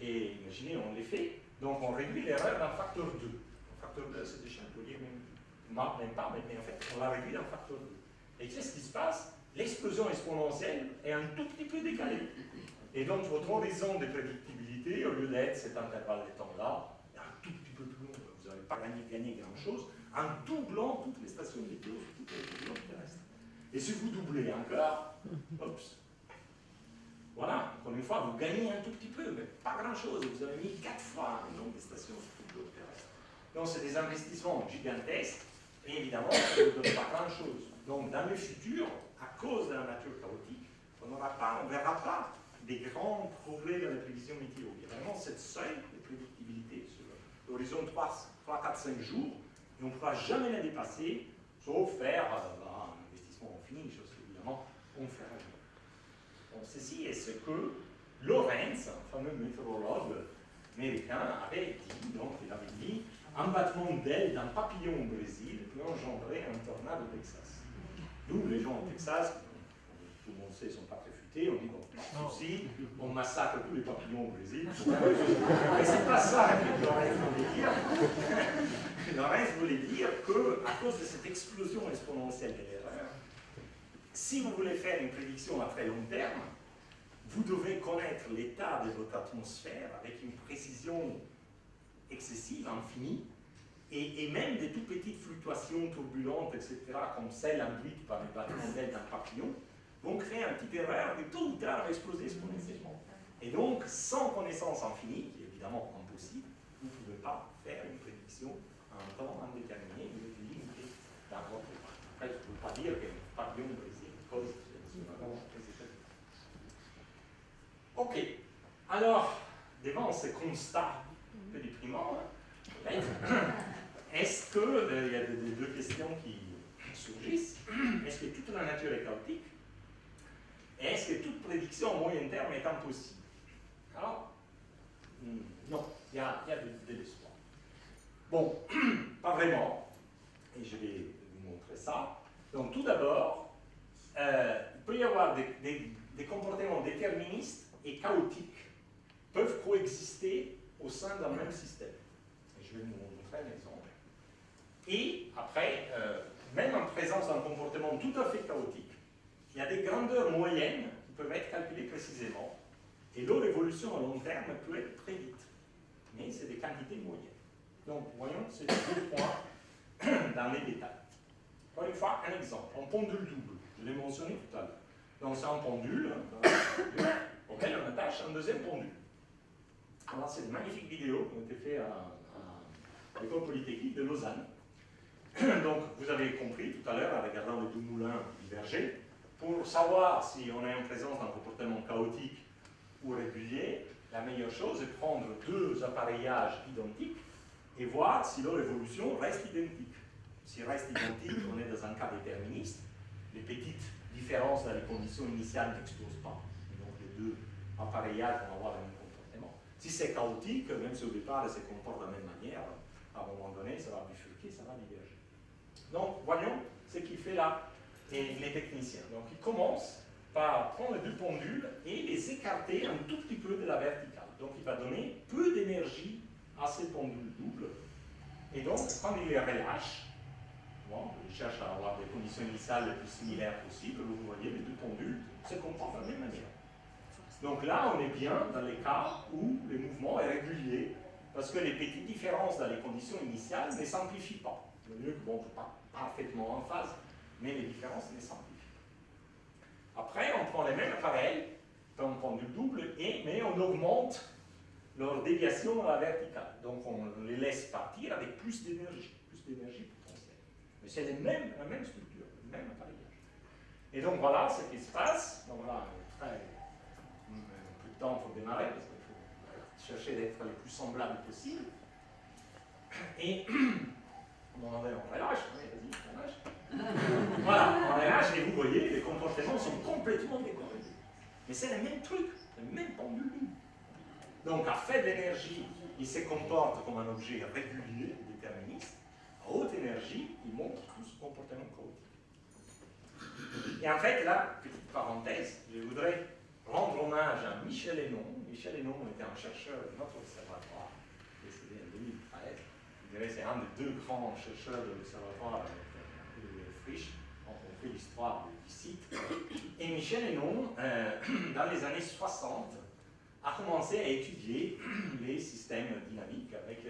Speaker 2: Et imaginez, on les fait. Donc on réduit l'erreur d'un facteur 2. Un facteur 2, c'est déjà, je peux dire, même pas, mais en fait, on l'a réduit d'un facteur 2. Et qu'est-ce qui se passe? L'explosion exponentielle est un tout petit peu décalée. Et donc votre horizon de prédictibilité, au lieu d'être cet intervalle de temps-là, est un tout petit peu plus long. Vous n'avez pas gagné grand-chose en doublant toutes les stations météo sur toutes les zones terrestres. Et si vous doublez encore, oups, voilà. Encore une fois, vous gagnez un tout petit peu, mais pas grand-chose. Vous avez mis 4 fois le nombre de stations sur tout le globe terrestre. Donc, c'est des investissements gigantesques, et évidemment, ça ne vous donne pas grand-chose. Donc, dans le futur, à cause de la nature chaotique, on ne verra pas des grands progrès dans les prévisions météo. Il y a vraiment cette seuil de prédictibilité sur l'horizon 3, 4, 5 jours, et on ne pourra jamais la dépasser, sauf faire un investissement infini, chose qu'évidemment, on fera jamais. Donc, ceci est ce que Lorenz, un fameux météorologue américain, avait dit. Donc, il avait dit un battement d'aile d'un papillon au Brésil peut engendrer un tornade au Texas. Nous, les gens au Texas, tout le monde sait, ils ne sont pas très futés, on dit bon, pas de souci, on massacre tous les papillons au Brésil. Mais c'est pas ça que Lorenz voulait dire. Lorenz voulait dire qu'à cause de cette explosion exponentielle de l'erreur, si vous voulez faire une prédiction à très long terme, vous devez connaître l'état de votre atmosphère avec une précision excessive, infinie, et même des toutes petites fluctuations turbulentes, etc., comme celle induite par le battement d'aile d'un papillon, vont créer une petite erreur et tôt ou tard va exploser exponentiellement. Et donc, sans connaissance infinie, qui est évidemment impossible, vous ne pouvez pas faire une prédiction à un temps indéterminé, vous êtes limité dans votre temps. Après, je ne peux pas dire qu'un papillon au Brésil cause Ok, alors, devant ce constat un peu déprimant, est-ce qu'il y a deux questions qui surgissent? Est-ce que toute la nature est chaotique? Et est-ce que toute prédiction à moyen terme est impossible? Alors, non, il y a de l'espoir. Bon, pas vraiment, et je vais vous montrer ça. Donc, tout d'abord, il peut y avoir des comportements déterministes et chaotiques peuvent coexister au sein d'un même système. Et je vais vous montrer un exemple. Et après, même en présence d'un comportement tout à fait chaotique, il y a des grandeurs moyennes qui peuvent être calculées précisément, et leur évolution à long terme peut être très vite. Mais c'est des quantités moyennes. Donc, voyons ces deux points dans les détails. Encore une fois, un exemple, un pendule double. Je l'ai mentionné tout à l'heure. Donc, c'est un pendule auquel on attache un deuxième pendule. Alors, c'est une magnifique vidéo qui a été faite à l'école polytechnique de Lausanne. Donc, vous avez compris tout à l'heure, en regardant les deux moulins diverger, pour savoir si on est en présence d'un comportement chaotique ou régulier, la meilleure chose est de prendre deux appareillages identiques et voir si leur évolution reste identique. S'il reste identique, on est dans un cas déterministe. Les petites différences dans les conditions initiales n'explosent pas. Et donc, les deux appareillages vont avoir le même comportement. Si c'est chaotique, même si au départ, elles se comportent de la même manière, à un moment donné, ça va bifurquer, ça va diverger. Donc, voyons ce qu'il fait là, les techniciens. Donc, ils commencent par prendre les deux pendules et les écarter un tout petit peu de la verticale. Donc, il va donner peu d'énergie à ces pendules doubles. Et donc, quand il les relâche, bon, il cherche à avoir des conditions initiales les plus similaires possibles, vous voyez, les deux pendules se comportent de la même manière. Donc là, on est bien dans les cas où le mouvement est régulier, parce que les petites différences dans les conditions initiales ne s'amplifient pas. Le mieux que, bon, pas parfaitement en phase, mais les différences ne s'amplifient. Après, on prend les mêmes appareils, un pendule double, mais on augmente leur déviation à la verticale. Donc on les laisse partir avec plus d'énergie potentielle. Mais c'est la même structure, le même appareillage. Et donc voilà ce qui se passe. Donc voilà, un peu de temps pour démarrer, parce qu'il faut chercher d'être le plus semblable possible. Et on relâche, vas-y, on relâche. Voilà, on relâche et vous voyez, les comportements sont complètement décorrélés. Mais c'est le même truc, le même pendule. Donc à faible énergie, il se comporte comme un objet régulier, déterministe. À haute énergie, il montre tout ce comportement chaotique. Et en fait, là, petite parenthèse, je voudrais rendre hommage à Michel Hénon. Michel Hénon était un chercheur de notre observatoire, décédé en 2013. Je dirais que c'est un des deux grands chercheurs de l'observatoire de Frisch. On fait l'histoire du site. Et Michel Hénon, dans les années 60, a commencé à étudier les systèmes dynamiques avec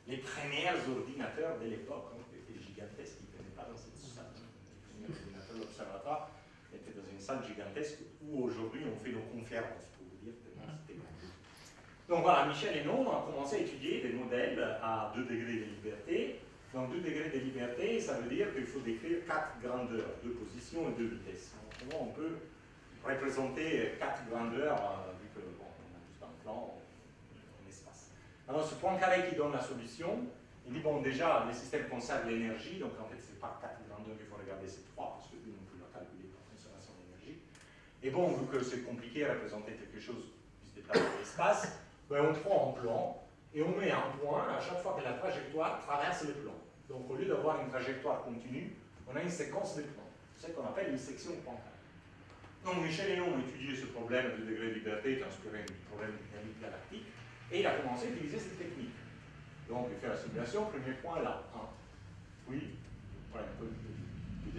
Speaker 2: les premiers ordinateurs de l'époque, qui étaient gigantesques, qui ne tenaient pas dans cette salle. Les premiers ordinateurs de l'observatoire étaient dans une salle gigantesque où aujourd'hui on fait nos conférences, pour vous dire que Donc voilà, Michel et Non ont commencé à étudier des modèles à 2 degrés de liberté. Donc 2 degrés de liberté, ça veut dire qu'il faut décrire 4 grandeurs, 2 positions et 2 vitesses. Donc, comment on peut représenter 4 grandeurs, vu que bon, on a juste un plan en espace. Alors ce point carré qui donne la solution, il dit bon déjà, le système conserve l'énergie, donc en fait c'est pas 4 grandeurs qu'il faut regarder, c'est 3, parce que nous on peut la calculer par conservation d'énergie. Et bon, vu que c'est compliqué à représenter quelque chose qui se déplace dans l'espace, ben, on prend un plan et on met un point à chaque fois que la trajectoire traverse le plan. Donc au lieu d'avoir une trajectoire continue, on a une séquence de plans. C'est ce qu'on appelle une section point carré. Donc Michel et Non ont étudié ce problème de degré de liberté qui est inspiré du problème de dynamique galactique, et il a commencé à utiliser cette technique. Donc il fait la simulation, premier point là, 1. Puis, voilà, un peu de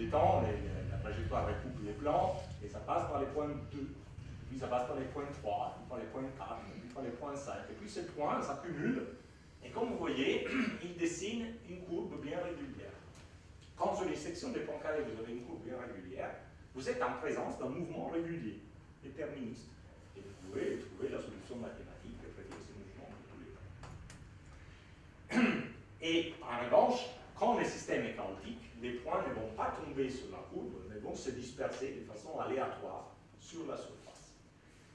Speaker 2: détend, la trajectoire recoupe les plans, et ça passe par les points 2. Puis ça passe par les points 3, puis par les points 4, puis par les points 5. Et puis ces points s'accumulent, et comme vous voyez, ils dessinent une courbe bien régulière. Quand sur les sections des points carrés, vous avez une courbe bien régulière, vous êtes en présence d'un mouvement régulier, déterministe. Et vous pouvez trouver la solution mathématique et prédire ce mouvement de tous les temps. Et en revanche, quand le système est chaotique, les points ne vont pas tomber sur la courbe, mais vont se disperser de façon aléatoire sur la surface.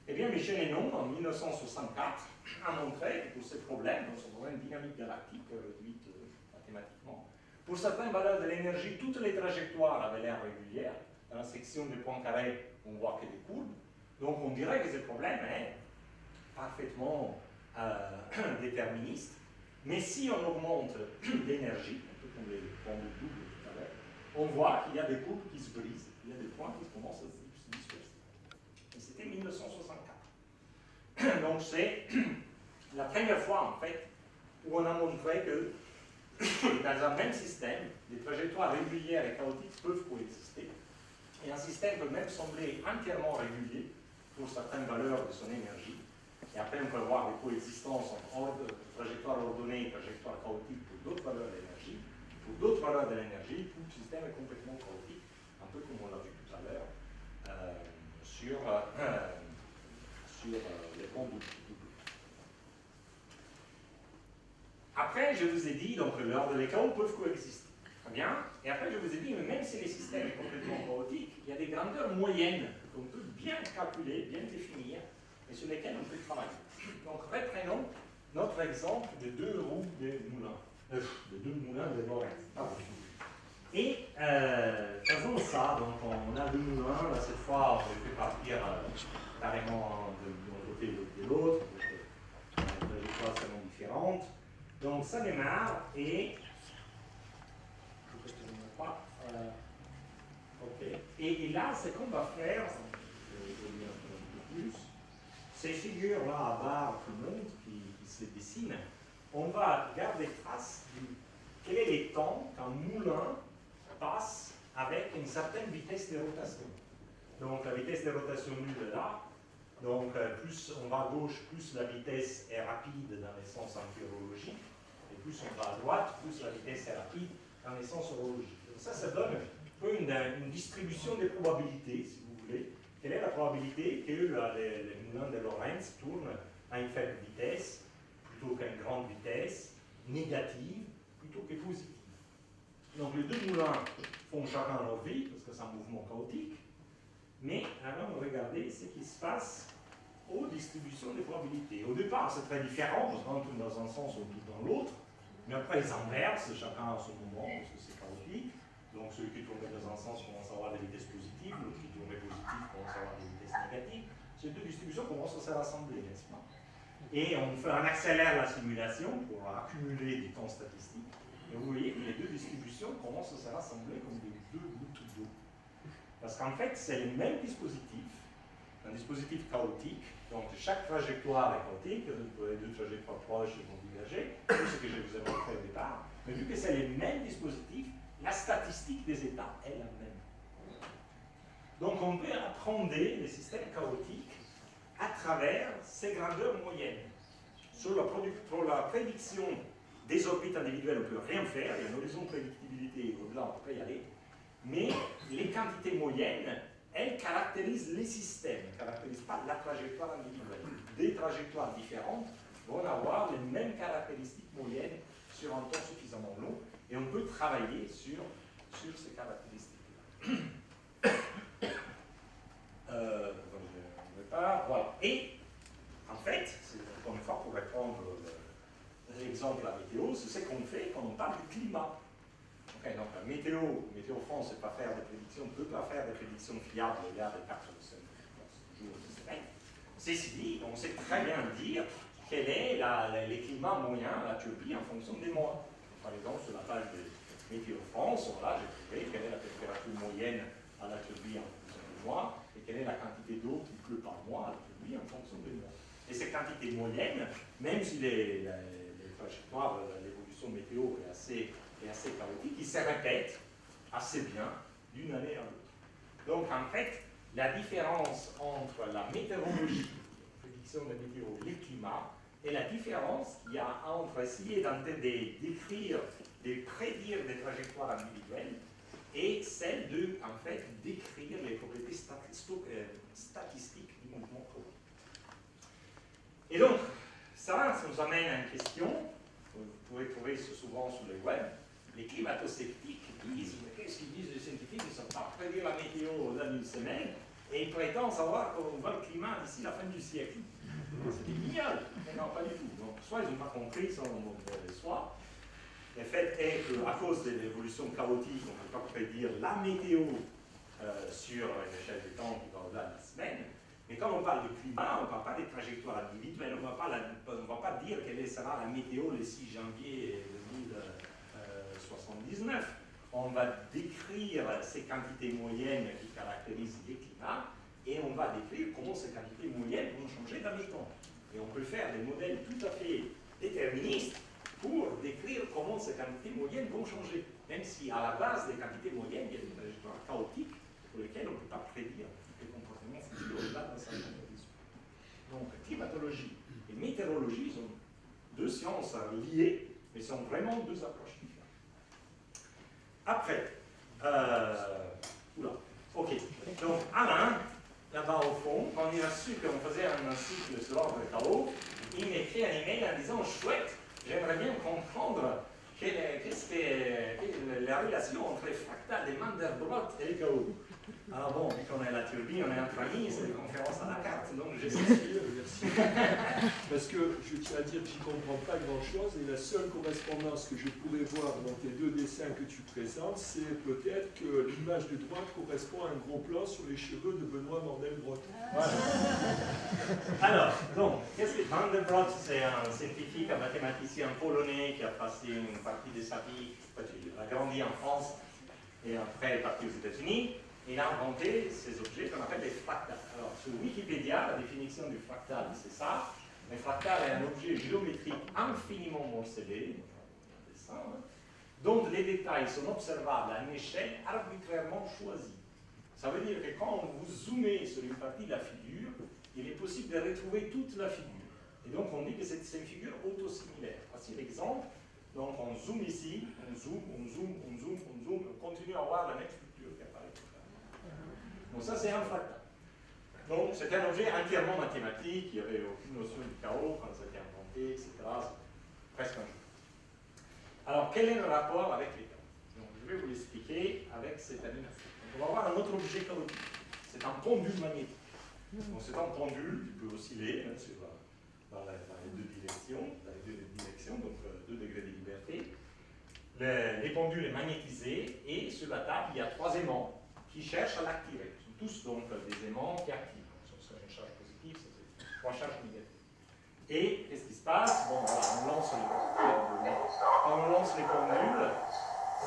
Speaker 2: Eh bien, Michel et Non, en 1964, a montré que pour ces problèmes, dans son problème dynamique galactique réduite mathématiquement, pour certaines valeurs de l'énergie, toutes les trajectoires avaient l'air régulières. Dans la section des points carrés, on voit que des courbes. Donc on dirait que ce problème est parfaitement déterministe. Mais si on augmente l'énergie, un peu comme les points de double tout à l'heure, on voit qu'il y a des courbes qui se brisent, il y a des points qui commencent à se disperser. Et c'était 1964. Donc c'est la première fois en fait où on a montré que dans un même système, les trajectoires régulières et chaotiques peuvent coexister. Et un système peut même sembler entièrement régulier pour certaines valeurs de son énergie. Et après, on peut voir des coexistences entre trajectoires ordonnées et trajectoires chaotiques pour d'autres valeurs d'énergie. Pour d'autres valeurs de l'énergie, tout le système est complètement chaotique, un peu comme on l'a vu tout à l'heure sur les ponts doubles. Après, je vous ai dit, donc l'ordre des chaos peuvent coexister. Très bien. Et après, je vous ai dit, mais même si le système est complètement chaotique, il y a des grandeurs moyennes qu'on peut bien calculer, bien définir, et sur lesquelles on peut travailler. Donc, reprenons notre exemple de 2 roues de moulins. De 2 moulins de Lorentz. Et faisons ça. Donc, on a 2 moulins. Là, cette fois, on les fait partir carrément d'un côté et de l'autre. Donc, les trajectoires seront différentes. Donc, ça démarre et. Ok. Et là, ce qu'on va faire, je vais vous dire un peu plus, ces figures-là à barres qui montent, qui se dessinent, on va garder trace de quel est le temps qu'un moulin passe avec une certaine vitesse de rotation. Donc la vitesse de rotation nulle est là. Donc plus on va à gauche, plus la vitesse est rapide dans le sens anti-horologique. Et plus on va à droite, plus la vitesse est rapide dans le sens horologique. Donc ça donne un peu une distribution des probabilités, si vous voulez. Quelle est la probabilité que les moulins de Lorentz tournent à une faible vitesse plutôt qu'à une grande vitesse, négative plutôt que positive? Donc les 2 moulins font chacun leur vie, parce que c'est un mouvement chaotique, mais alors regardez ce qui se passe aux distributions des probabilités. Au départ, c'est très différent, parce qu'on tourne dans un sens ou dans l'autre, mais après ils inversent, chacun à son moment, parce que c'est chaotique. Donc celui qui tournait dans un sens commence à avoir des vitesses positives, l'autre qui tournait positif commence à avoir des vitesses négatives. Ces 2 distributions commencent à se rassembler, n'est-ce pas? Et on accélère la simulation pour accumuler du temps statistique. Et vous voyez que les 2 distributions commencent à se rassembler comme des 2 gouttes d'eau. Parce qu'en fait, c'est le même dispositif, un dispositif chaotique. Donc chaque trajectoire est chaotique, les 2 trajectoires proches vont diverger, tout ce que je vous ai montré au départ. Mais vu que c'est le même dispositif, la statistique des états est la même. Donc on peut apprendre les systèmes chaotiques à travers ces grandeurs moyennes. Sur la prédiction des orbites individuelles, on ne peut rien faire, il y a un horizon de prédictibilité, au-delà on ne peut pas y aller. Mais les quantités moyennes, elles caractérisent les systèmes, elles ne caractérisent pas la trajectoire individuelle. des trajectoires différentes vont avoir les mêmes caractéristiques moyennes sur un temps suffisamment long, et on peut travailler sur ces caractéristiques-là. Voilà. Et en fait, encore une fois, pour répondre l'exemple de la météo, c'est ce qu'on fait quand on parle du climat. Okay, donc la météo France ne peut pas faire des prédictions, ne peut pas faire des prédictions fiables il y a des 4 ou 5 jours de semaine. Ceci dit, on sait très bien dire quel est les climats moyens à la Turquie en fonction des mois. Par exemple, sur la page de Météo France, voilà, j'ai trouvé quelle est la température moyenne à la Turquie en fonction des mois, et quelle est la quantité d'eau qui pleut par mois à la Turquie en fonction des mois. Et ces quantités moyennes, même si les trajectoires, l'évolution météo est assez chaotique, ils se répètent assez bien d'une année à l'autre. Donc en fait, la différence entre la météorologie, la prédiction de la météo, le climat, et la différence qu'il y a entre essayer d'écrire, de prédire des trajectoires individuelles et celle de, en fait, décrire les propriétés statistiques du mouvement chaotique. Et donc, ça nous amène à une question, vous pouvez trouver ce souvent sur le web, les climato-sceptiques disent, mais qu'est-ce qu'ils disent les scientifiques? Ils ne savent pas prédire la météo dans une semaine, et ils prétendent savoir comment va le climat d'ici la fin du siècle. C'est génial, mais non, pas du tout. Donc, soit ils n'ont pas compris, soit le fait est qu'à cause de l'évolution chaotique, on ne peut pas prédire la météo sur une échelle de temps qui va au-delà de la semaine. Mais quand on parle de climat, on ne parle pas des trajectoires individuelles, on ne va pas dire quelle sera la météo le 6 janvier 2079. On va décrire ces quantités moyennes qui caractérisent les climats, et on va décrire comment ces quantités moyennes vont changer dans les temps. Et on peut faire des modèles tout à fait déterministes pour décrire comment ces quantités moyennes vont changer. Même si à la base des quantités moyennes, il y a des trajectoires chaotiques pour lesquelles on ne peut pas prédire les comportements futurs au-delà d'un certain condition. Donc climatologie et météorologie sont deux sciences liées, mais sont vraiment deux approches différentes. Après, ok. Donc Alain, là-bas au fond, quand il a su qu'on faisait un cycle sur l'ordre chaos, il m'écrit un email en disant chouette, j'aimerais bien comprendre qu'est-ce que la relation entre les fractales des Mandelbrot et les chaos. Alors bon, vu qu'on est à la Turbie, on est en famille, c'est des conférences à la carte, donc j'ai
Speaker 4: Merci. Parce que je tiens à dire que j'y comprends pas grand-chose, et la seule correspondance que je pourrais voir dans tes deux dessins que tu présentes, c'est peut-être que l'image de droite correspond à un gros plan sur les cheveux de Benoît Mandelbrot.
Speaker 2: Voilà. Alors, donc, qu'est-ce que Mandelbrot? C'est un scientifique, un mathématicien polonais qui a passé une partie de sa vie, il a grandi en France et après est parti aux États-Unis. Il a inventé ces objets qu'on appelle les fractales. Alors, sur Wikipédia, la définition du fractal, c'est ça. Un fractal est un objet géométrique infiniment morcelé, dont les détails sont observables à une échelle arbitrairement choisie. Ça veut dire que quand vous zoomez sur une partie de la figure, il est possible de retrouver toute la figure. Et donc, on dit que c'est une figure autosimilaire. Voici l'exemple. Donc, on zoome ici, on zoome, on continue à avoir la même structure qui apparaît. Donc ça, c'est un fractal. Donc c'est un objet entièrement mathématique, il n'y avait aucune notion du chaos quand ça a été inventé, etc. C'est presque un jeu. Alors, quel est le rapport avec les chaos? Donc je vais vous l'expliquer avec cette animation. Donc, on va voir un autre objet chaotique. C'est un pendule magnétique. Donc c'est un pendule qui peut osciller dans les deux directions, donc 2 degrés de liberté. Les pendules est magnétisé, et sur la table, il y a 3 aimants qui cherchent à l'activer. Ce sont tous donc des aimants qui activent. Ça, c'est une charge positive, ça c'est 3 charges négatives. Et qu'est-ce qui se passe? Bon, voilà, on lance les pendules.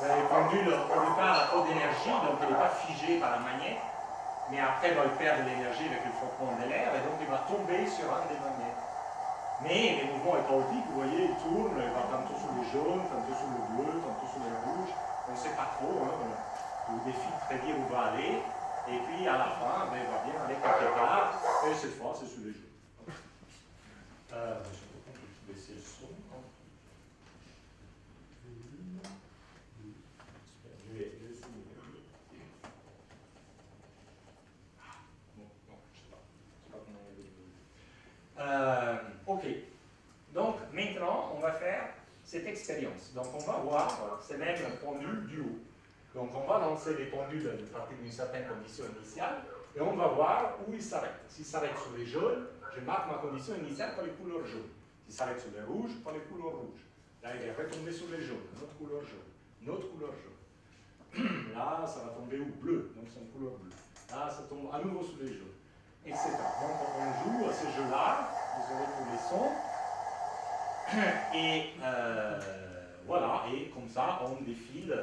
Speaker 2: Les pendules, au départ, a trop d'énergie, donc elle n'est pas figée par la magnète, mais après, elle va perdre de l'énergie avec le frottement de l'air, et donc il va tomber sur un des magnètes. Mais les mouvements est chaotique, vous voyez, il tourne, il va tantôt sur les jaunes, tantôt sur le bleu, tantôt sur les rouges, on ne sait pas trop, hein, le défi de prédire où va aller, et puis à la fin, ben, il va bien aller quelque part, et cette fois, c'est sur les jaunes. Je vais baisser le son. Je vais essayer. Bon, non, je ne sais pas comment on va le expérience. Donc on va voir ces mêmes pendules du haut. Donc on va lancer les pendules à partir d'une certaine condition initiale et on va voir où ils s'arrêtent. S'ils s'arrêtent sur les jaunes, je marque ma condition initiale par les couleurs jaunes. S'ils s'arrêtent sur les rouges, par les couleurs rouges. Là, il est retombé sur les jaunes, une autre couleur jaune, une autre couleur jaune. Là, ça va tomber au bleu, donc c'est une couleur bleue. Là, ça tombe à nouveau sur les jaunes, etc. Donc on joue à ce jeu-là, vous aurez tous les sons. Et voilà, et comme ça, on défile.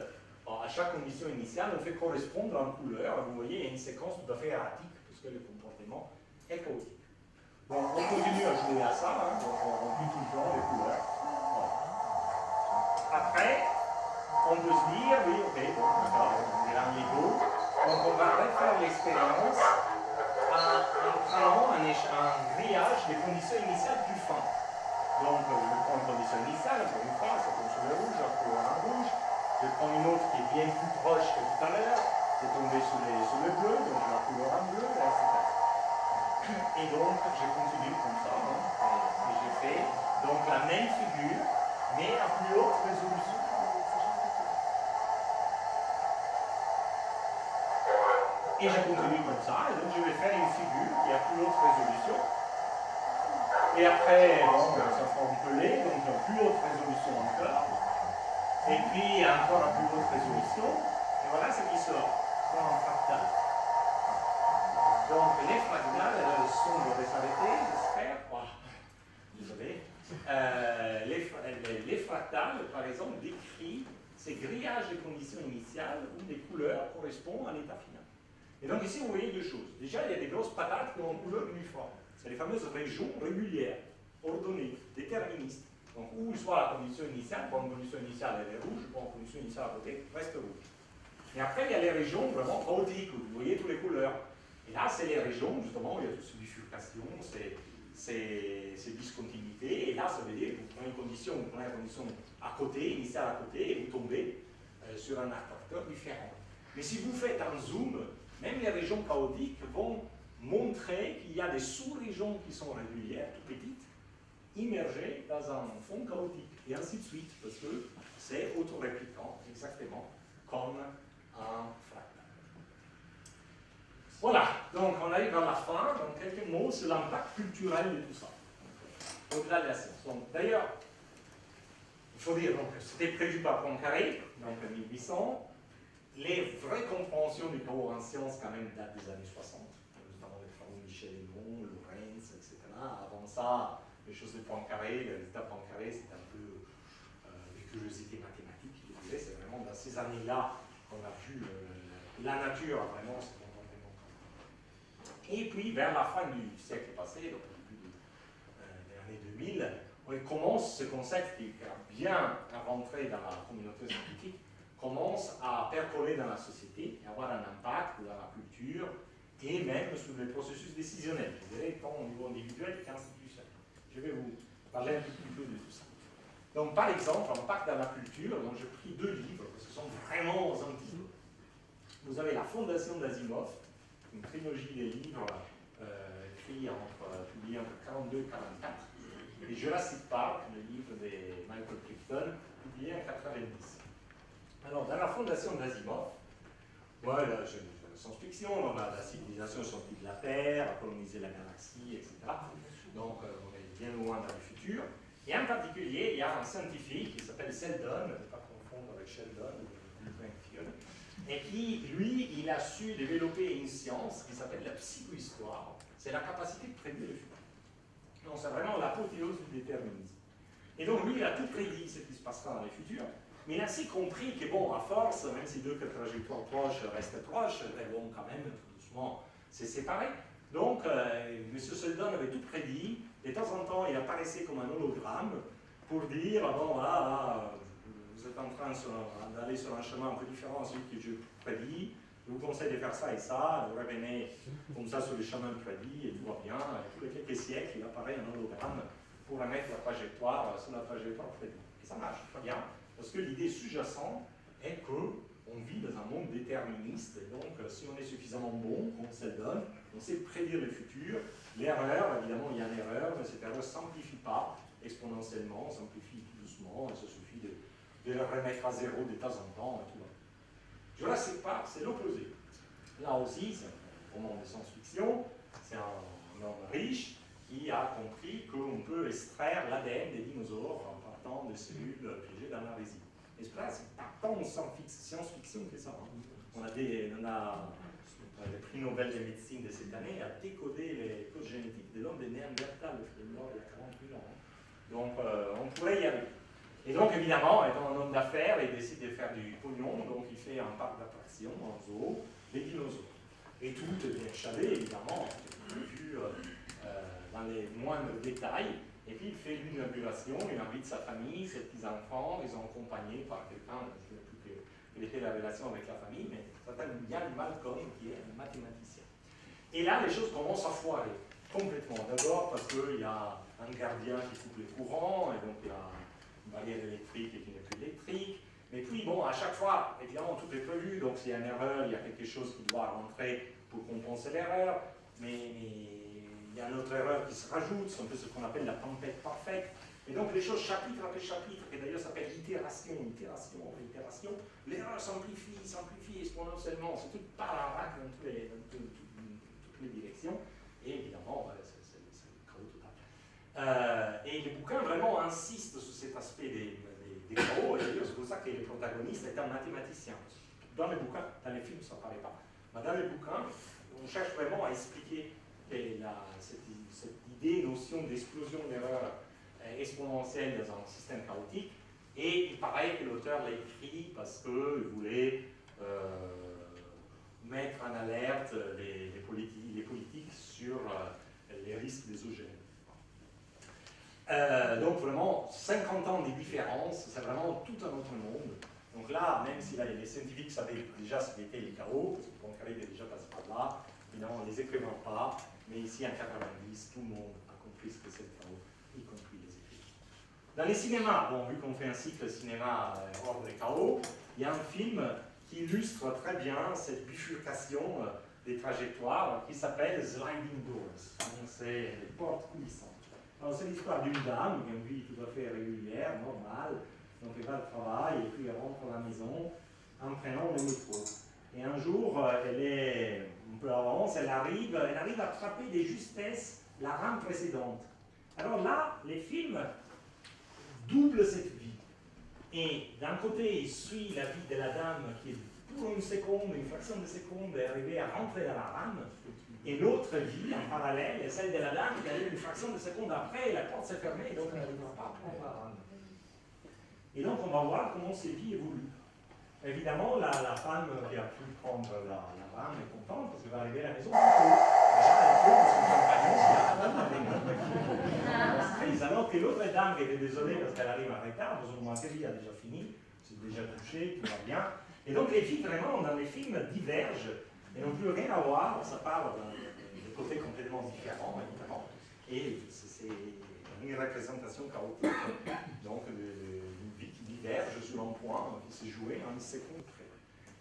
Speaker 2: À chaque condition initiale, on fait correspondre en couleur. Vous voyez, il y a une séquence tout à fait erratique, puisque le comportement est chaotique. Bon, on continue à jouer à ça, hein, donc on remplit tout le temps les couleurs. Voilà. Après, on peut se dire, oui, ok, bon, d'accord, on est dans Lego. Donc on va refaire l'expérience en créant un grillage des conditions initiales plus fin. Donc je prends une condition initiale, encore une fois, ça tombe sur le rouge, un couleur en rouge. Je prends une autre qui est bien plus proche que tout à l'heure, c'est tombé sur le bleu, donc j'ai la couleur en bleu, etc. Et donc je continue comme ça, hein, et j'ai fait donc la même figure, mais à plus haute résolution. Et je continue comme ça, et donc je vais faire une figure qui est à plus haute résolution. Et après, bon, ça forme pelé, donc à plus haute résolution encore. Et puis encore à plus haute résolution. Et voilà ce qui sort. En fractal. Donc les fractales, le son devrait s'arrêter, j'espère. Oh, désolé. Les fractales, par exemple, décrivent ces grillages de conditions initiales où les couleurs correspondent à l'état final. Et donc ici, vous voyez deux choses. Déjà, il y a des grosses patates qui ont une couleur uniforme. C'est les fameuses régions régulières, ordonnées, déterministes. Donc, où soit la condition initiale, pour une condition initiale elle est rouge, pour une condition initiale à côté, reste rouge. Et après, il y a les régions vraiment chaotiques, où vous voyez toutes les couleurs. Et là, c'est les régions, justement, où il y a toutes ces bifurcations, ces discontinuités. Et là, ça veut dire que vous prenez une condition à côté, initiale à côté, et vous tombez sur un attracteur différent. Mais si vous faites un zoom, même les régions chaotiques vont montrer qu'il y a des sous-régions qui sont régulières, tout petites, immergées dans un fond chaotique, et ainsi de suite, parce que c'est autoréplicant, exactement comme un fractal. Voilà, donc on arrive à la fin, donc quelques mots sur l'impact culturel de tout ça, au-delà de la science. D'ailleurs, il faut dire que c'était prévu par Poincaré, donc en 1800, les vraies compréhensions du power en science quand même datent des années 60, notamment les travaux de Michel Hénon, Lorentz, etc. Avant ça, les choses de Poincaré, le résultat Poincaré, c'est un peu des curiosités mathématiques, je dirais, c'est vraiment dans ces années-là qu'on a vu la nature a vraiment se comportement. Et puis, vers la fin du siècle passé, donc au début des années 2000, on commence ce concept qui a bien rentré dans la communauté scientifique, commence à percoler dans la société et avoir un impact dans la culture et même sur les processus décisionnels, je dirais, tant au niveau individuel qu'institutionnel. Je vais vous parler un petit peu de tout ça. Donc, par exemple, impact dans la culture, donc j'ai pris deux livres, parce que ce sont vraiment antiques. Vous avez La Fondation d'Asimov, une trilogie des livres écrits publiés entre 1942 et 1944, et Jurassic Park, le livre de Michael Crichton, publié en 1990. Alors, dans La Fondation d'Asimov, voilà, science-fiction, la civilisation sortie de la Terre, a colonisé la galaxie, etc. Donc, on est bien loin dans le futur. Et en particulier, il y a un scientifique qui s'appelle Sheldon, ne pas confondre avec Sheldon, et qui, lui, il a su développer une science qui s'appelle la psychohistoire. C'est la capacité de prédire le futur. Donc, c'est vraiment l'apothéose du déterminisme. Et donc, lui, il a tout prédit ce qui se passera dans le futur. Mais il a aussi compris que, bon, à force, même si deux trajectoires proches restent proches, elles vont quand même tout doucement se séparer. Donc, M. Sheldon avait tout prédit. De temps en temps, il apparaissait comme un hologramme pour dire, bon, là, vous êtes en train d'aller sur un chemin un peu différent de celui que je prédis. Je vous conseille de faire ça et ça. Vous revenez comme ça sur le chemin prédit et tout va bien. Et tous les quelques siècles, il apparaît un hologramme pour remettre la trajectoire sur la trajectoire prédite. Et ça marche très bien. Parce que l'idée sous-jacente est qu'on vit dans un monde déterministe, et donc si on est suffisamment bon, comme Sheldon, on sait prédire le futur. L'erreur, évidemment, il y a une erreur, mais cette erreur ne s'amplifie pas exponentiellement, on s'amplifie tout doucement. doucement, il suffit de le remettre à zéro de temps en temps et tout. Jurassic Park, c'est l'opposé. Là aussi, c'est un roman de science-fiction, c'est un homme riche qui a compris qu'on peut extraire l'ADN des dinosaures en partant de cellules piégées dans la résine. Et cela, c'est pas tant science-fiction que ça. Hein. On a le prix Nobel de médecine de cette année a décodé les codes génétiques de l'homme de Néandertal, qui est mort il y a 40 000 ans. Donc, on pourrait y arriver. Et donc, évidemment, étant un homme d'affaires, il décide de faire du pognon, donc il fait un parc d'attractions, un zoo, des dinosaures. Et tout est bien chavé, évidemment, vu dans les moindres détails. Et puis, il fait l'inauguration, il invite sa famille, ses petits-enfants, ils sont accompagnés par quelqu'un, je ne sais plus quelle était la relation avec la famille, mais ça s'appelle Ian Malcolm, qui est un mathématicien. Et là, les choses commencent à foirer, complètement. D'abord parce qu'il y a un gardien qui coupe les courants, et donc il y a une barrière électrique et qui n'est plus électrique. Mais puis, bon, à chaque fois, évidemment, tout est prévu, donc s'il y a une erreur, il y a quelque chose qui doit rentrer pour compenser l'erreur, mais il y a une autre erreur qui se rajoute, c'est un peu ce qu'on appelle la tempête parfaite. Et donc les choses chapitre après chapitre, et d'ailleurs ça s'appelle itération, l'erreur s'amplifie exponentiellement, c'est tout par la raque dans toutes les directions, et évidemment, c'est le chaos total. Et le bouquin vraiment insiste sur cet aspect des chaos, et d'ailleurs c'est pour ça que le protagoniste est un mathématicien. Dans les bouquins, dans les films ça ne paraît pas, mais dans les bouquins, on cherche vraiment à expliquer cette idée, notion d'explosion d'erreur exponentielle dans un système chaotique, et il paraît que l'auteur l'a écrit parce qu'il voulait mettre en alerte les politiques sur les risques des OGM. Donc vraiment, 50 ans de différence, c'est vraiment tout un autre monde. Donc là, même si là, les scientifiques savaient déjà ce qu'était les chaos, parce que Poincaré était déjà passé par là, évidemment, on ne les écrivait pas, mais ici en 90, tout le monde a compris ce que c'est le chaos, y compris les écrivains. Dans les cinémas, bon, vu qu'on fait un cycle cinéma ordre et chaos, il y a un film qui illustre très bien cette bifurcation des trajectoires qui s'appelle Sliding Doors. C'est les portes coulissantes. Alors c'est l'histoire d'une dame qui a une vie tout à fait régulière, normale, donc elle va au travail et puis elle rentre à la maison en prenant le métro. Et un jour, elle est un peu avance, elle arrive à attraper de justesse la rame précédente. Alors là, les films doublent cette vie. Et d'un côté, il suit la vie de la dame qui est pour une seconde, une fraction de seconde, est arrivée à rentrer dans la rame. Et l'autre vie, en parallèle, est celle de la dame qui arrive une fraction de seconde après, la porte s'est fermée, et donc elle n'arrivera pas à prendre la rame. Et donc on va voir comment ces vies évoluent. Évidemment, la femme qui a pu prendre la rame est contente parce qu'elle va arriver à la maison plus tôt. Elle trouve son compagnon qui a la dame. Alors que l'autre dame qui était désolée parce qu'elle arrive en retard, parce que mon série a déjà fini, c'est déjà touché, tout va bien. Et donc les filles, vraiment, dans les films, divergent et n'ont plus rien à voir, ça part de côtés complètement différents, évidemment. Et c'est une représentation chaotique, donc d'une vie qui diverge sur un point qui s'est joué en une seconde près.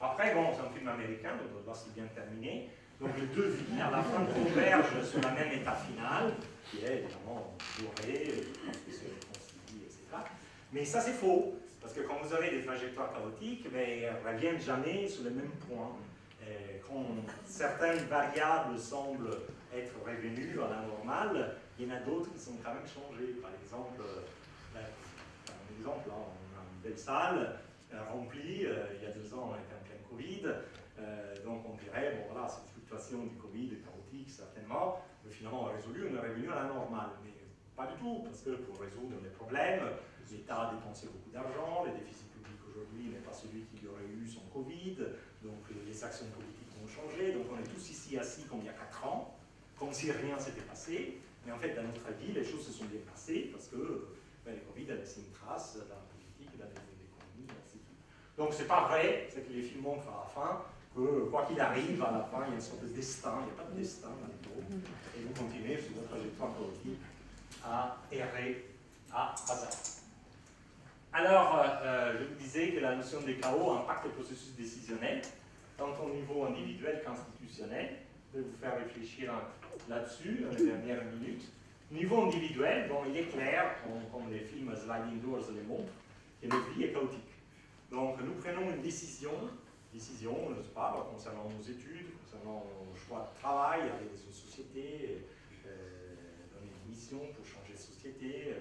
Speaker 2: Après, bon, c'est un film américain, donc on doit voir si bien terminé. Donc les deux vies, à la fin, convergent sur la même état final, qui est évidemment doré, réconcilié, etc. Mais ça, c'est faux, parce que quand vous avez des trajectoires chaotiques, elles ne reviennent jamais sur le même point. Quand certaines variables semblent être revenues à la normale, il y en a d'autres qui sont quand même changées. Par exemple, là, on a une belle salle remplie, il y a 2 ans, on était en plein Covid, donc on dirait, bon voilà, cette fluctuation du Covid est chaotique, certainement, mais finalement on a résolu, on est revenu à la normale. Mais pas du tout, parce que pour résoudre les problèmes, l'État a dépensé beaucoup d'argent, le déficit public aujourd'hui n'est pas celui qu'il y aurait eu sans Covid, donc les actions politiques ont changé, donc on est tous ici assis comme il y a 4 ans, comme si rien s'était passé, mais en fait dans notre vie les choses se sont bien passées parce que le Covid a laissé une trace dans la politique, dans l'économie, etc. Donc c'est pas vrai, c'est que les films montrent à la fin que quoi qu'il arrive, à la fin il y a une sorte de destin, il n'y a pas de destin dans les mots, et vous continuez sur votre trajectoire politique à errer à hasard. Alors, je vous disais que la notion de chaos impacte le processus décisionnel, tant au niveau individuel qu'institutionnel. Je vais vous faire réfléchir là-dessus dans les dernières minutes. Niveau individuel, bon, il est clair, comme les films Sliding Doors le montrent, que notre vie est chaotique. Donc nous prenons une décision, je ne sais pas, concernant nos études, concernant nos choix de travail avec les sociétés, donner une mission pour changer de société,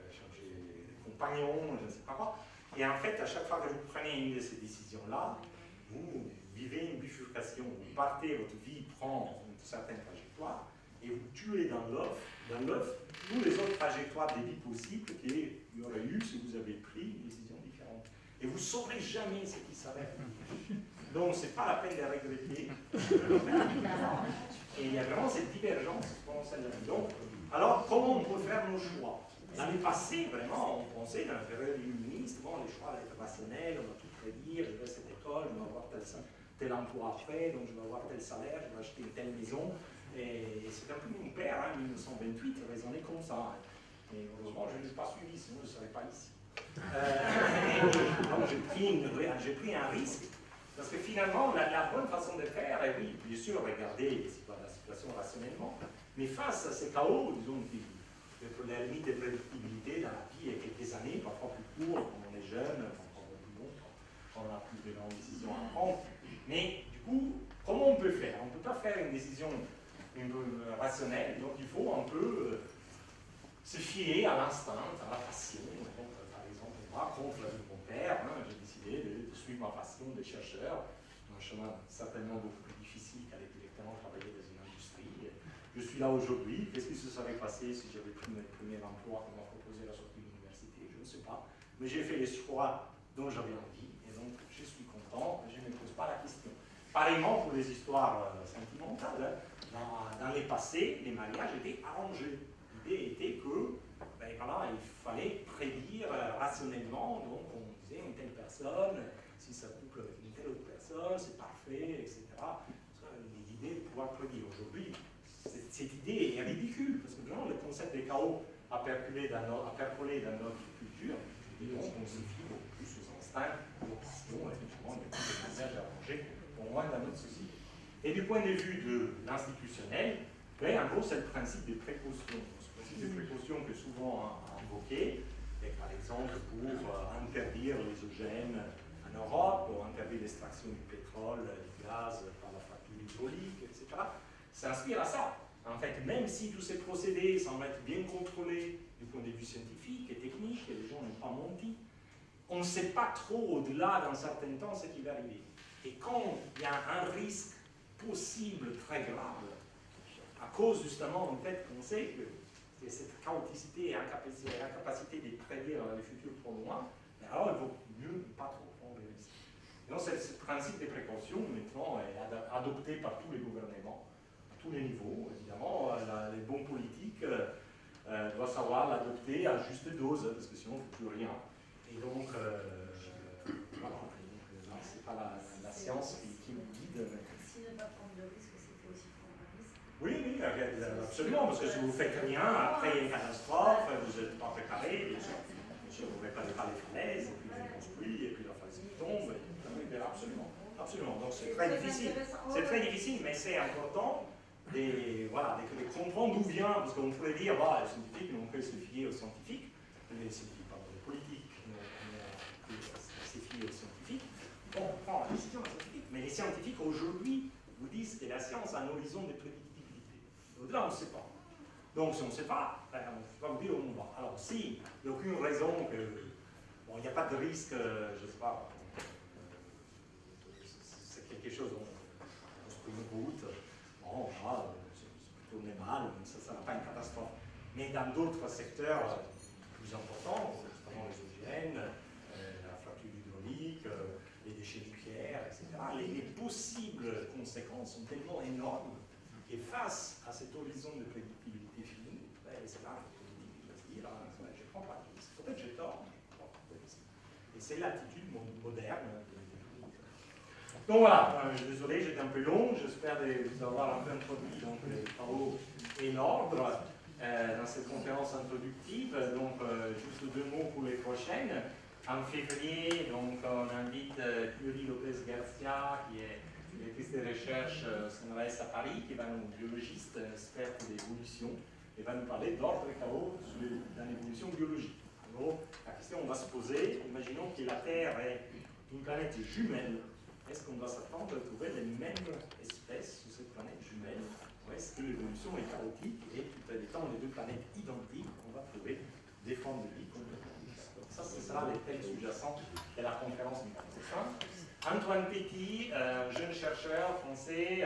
Speaker 2: changer de compagnon, je ne sais pas quoi. Et en fait, à chaque fois que vous prenez une de ces décisions-là, vous vivez une bifurcation. Vous partez, votre vie prend une certaine trajectoire, et vous tuez dans l'œuf tous les autres trajectoires de vie possibles qu'il y aurait eu si vous avez pris une décision différente. Et vous ne saurez jamais ce qui s'arrête. Donc, ce n'est pas la peine de regretter. Et il y a vraiment cette divergence dans celle-là. Donc, alors, comment on peut faire nos choix? L'année passée, vraiment, on pensait dans la période illuministe, bon, les choix vont être rationnels, on va tout prédire, je vais à cette école, je vais avoir tel emploi après, donc je vais avoir tel salaire, je vais acheter une telle maison. Et c'est un peu mon père, en 1928, raisonnait comme ça. Et heureusement, je ne l'ai pas suivi, sinon je ne serais pas ici. Donc j'ai pris un risque, parce que finalement, la bonne façon de faire, et oui, bien sûr, regarder la situation rationnellement, mais face à ces chaos, disons, la limite de prédictibilité dans la vie est quelques années, parfois plus court, quand on est jeune, parfois plus long, quand on a plus de grandes décisions à prendre. Mais du coup, comment on peut faire? On ne peut pas faire une décision rationnelle, donc il faut un peu se fier à l'instinct, à la passion. Donc, par exemple, moi, contre mon père, j'ai décidé de suivre ma passion de chercheur, un chemin certainement beaucoup plus difficile qu'à directement travailler dans une industrie. Je suis là aujourd'hui. Qu'est-ce qui se serait passé si j'avais pris mon premier emploi qu'on m'a proposé à la sortie de l'université? Je ne sais pas. Mais j'ai fait les choix dont j'avais envie, et donc je suis content, je ne me pose pas la question. Pareillement pour les histoires sentimentales. Dans les passés, les mariages étaient arrangés. L'idée était que, ben voilà, il fallait prédire rationnellement, donc on disait une telle personne, si ça couple avec une telle autre personne, c'est parfait, etc. L'idée de pouvoir prédire. Aujourd'hui, cette idée est ridicule, parce que vraiment, le concept des chaos a percolé dans notre culture, et donc on se fie beaucoup plus aux instincts, aux passions, effectivement, des mariages arrangés, au moins dans notre société. Et du point de vue de l'institutionnel, ben, en gros, c'est le principe des précautions. Ce principe des précautions que souvent invoqué, et par exemple pour interdire les OGM en Europe, pour interdire l'extraction du pétrole, du gaz par la fracture hydraulique, etc., s'inspire à ça. En fait, même si tous ces procédés semblent être bien contrôlés du point de vue scientifique et technique, et les gens n'ont pas menti, on ne sait pas trop au-delà d'un certain temps ce qui va arriver. Et quand il y a un risque possible très grave, à cause justement du fait qu'on sait que cette chaoticité et incapacité de prédire le futur trop loin, alors il vaut mieux pas trop prendre les risques. Donc ce principe des précautions maintenant est adopté par tous les gouvernements, à tous les niveaux. Évidemment, les bons politiques doivent savoir l'adopter à juste dose, parce que sinon on ne fait plus rien. Et donc, voilà, c'est pas la science qui nous guide.
Speaker 5: Si ne pas prendre de risque, c'était aussi prendre un risque.
Speaker 2: Oui, absolument, parce que si vous ne faites rien, après il y a une catastrophe, vous n'êtes pas préparé, bien sûr, vous ne préparez pas les falaises, et puis vous construisez, et puis la falaise tombe, absolument, absolument. Donc c'est très difficile, mais c'est important de comprendre d'où vient, parce qu'on pourrait dire, les scientifiques n'ont que se fier aux scientifiques, les scientifiques, pardon, les politiques n'ont que se fier aux scientifiques. On prend la décision scientifique, mais les scientifiques aujourd'hui vous disent que la science a un horizon de prédictibilité. Au-delà, on ne sait pas. Donc, si on ne sait pas, on ne peut pas vous dire où on va. Alors, si il n'y a aucune raison que, bon, il n'y a pas de risque, je ne sais pas, c'est quelque chose, on construit une route, bon, voilà, c'est plutôt mal, ça ne sera pas une catastrophe. Mais dans d'autres secteurs plus importants, notamment les OGM, la fracture hydraulique, les déchets nucléaires, etc., les possibles conséquences sont tellement énormes et face à cet horizon de prédictibilité finie, c'est là que le politique va se dire, je ne prends pas de risque. Peut-être j'ai tort, mais je ne prends pas de risque. Et c'est l'attitude moderne des politiques. Donc voilà, désolé, j'étais un peu long, j'espère vous avoir un peu introduit donc, les travaux et l'ordre dans cette conférence introductive. Donc juste 2 mots pour les prochaines. En février, donc, on invite Curie Lopez Garcia, qui est directrice de recherche au CNRS à Paris, qui est une biologiste experte d'évolution, et va nous parler d'ordre et chaos dans l'évolution biologique. En gros, la question qu'on va se poser, imaginons que la Terre est une planète jumelle. Est-ce qu'on doit s'attendre à trouver les mêmes espèces sur cette planète jumelle, ou est-ce que l'évolution est chaotique et tout étant les deux planètes identiques, on va trouver des formes de vie complètement différentes. Donc ça, c'est ça les thèmes sous-jacents de la conférence du 4. Antoine Petit, jeune chercheur français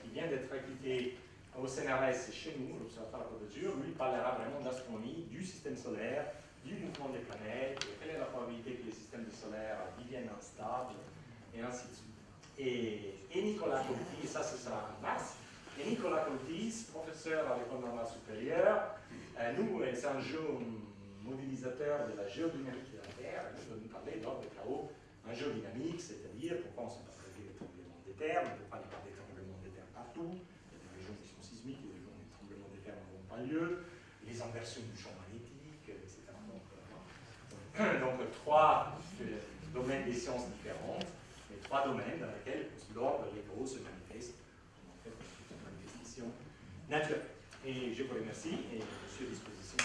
Speaker 2: qui vient d'être recruté au CNRS chez nous, l'Observatoire de la Côte d'Azur, lui parlera vraiment d'astronomie, du système solaire, du mouvement des planètes, quelle est la probabilité que les systèmes solaires deviennent instables, et ainsi de suite. Et Nicolas Coltis, ça ce sera en mars, et Nicolas Coltis, professeur à l'École normale supérieure, nous, c'est un jeu modélisateur de la géodynamique de la Terre, il va nous parler d'ordre de chaos, un jeu dynamique, c'est-à-dire pourquoi on ne sait pas traiter les tremblements des terres, on ne peut pas y avoir des tremblements des terres partout, il y a des régions qui sont sismiques, il y a des régions où les tremblements des terres n'auront pas lieu, les inversions du champ magnétique, etc. Donc 3 domaines des sciences différentes, mais 3 domaines dans lesquels l'ordre et les chaos se manifestent, en fait, une manifestation naturelle. Et je vous remercie et je suis à disposition.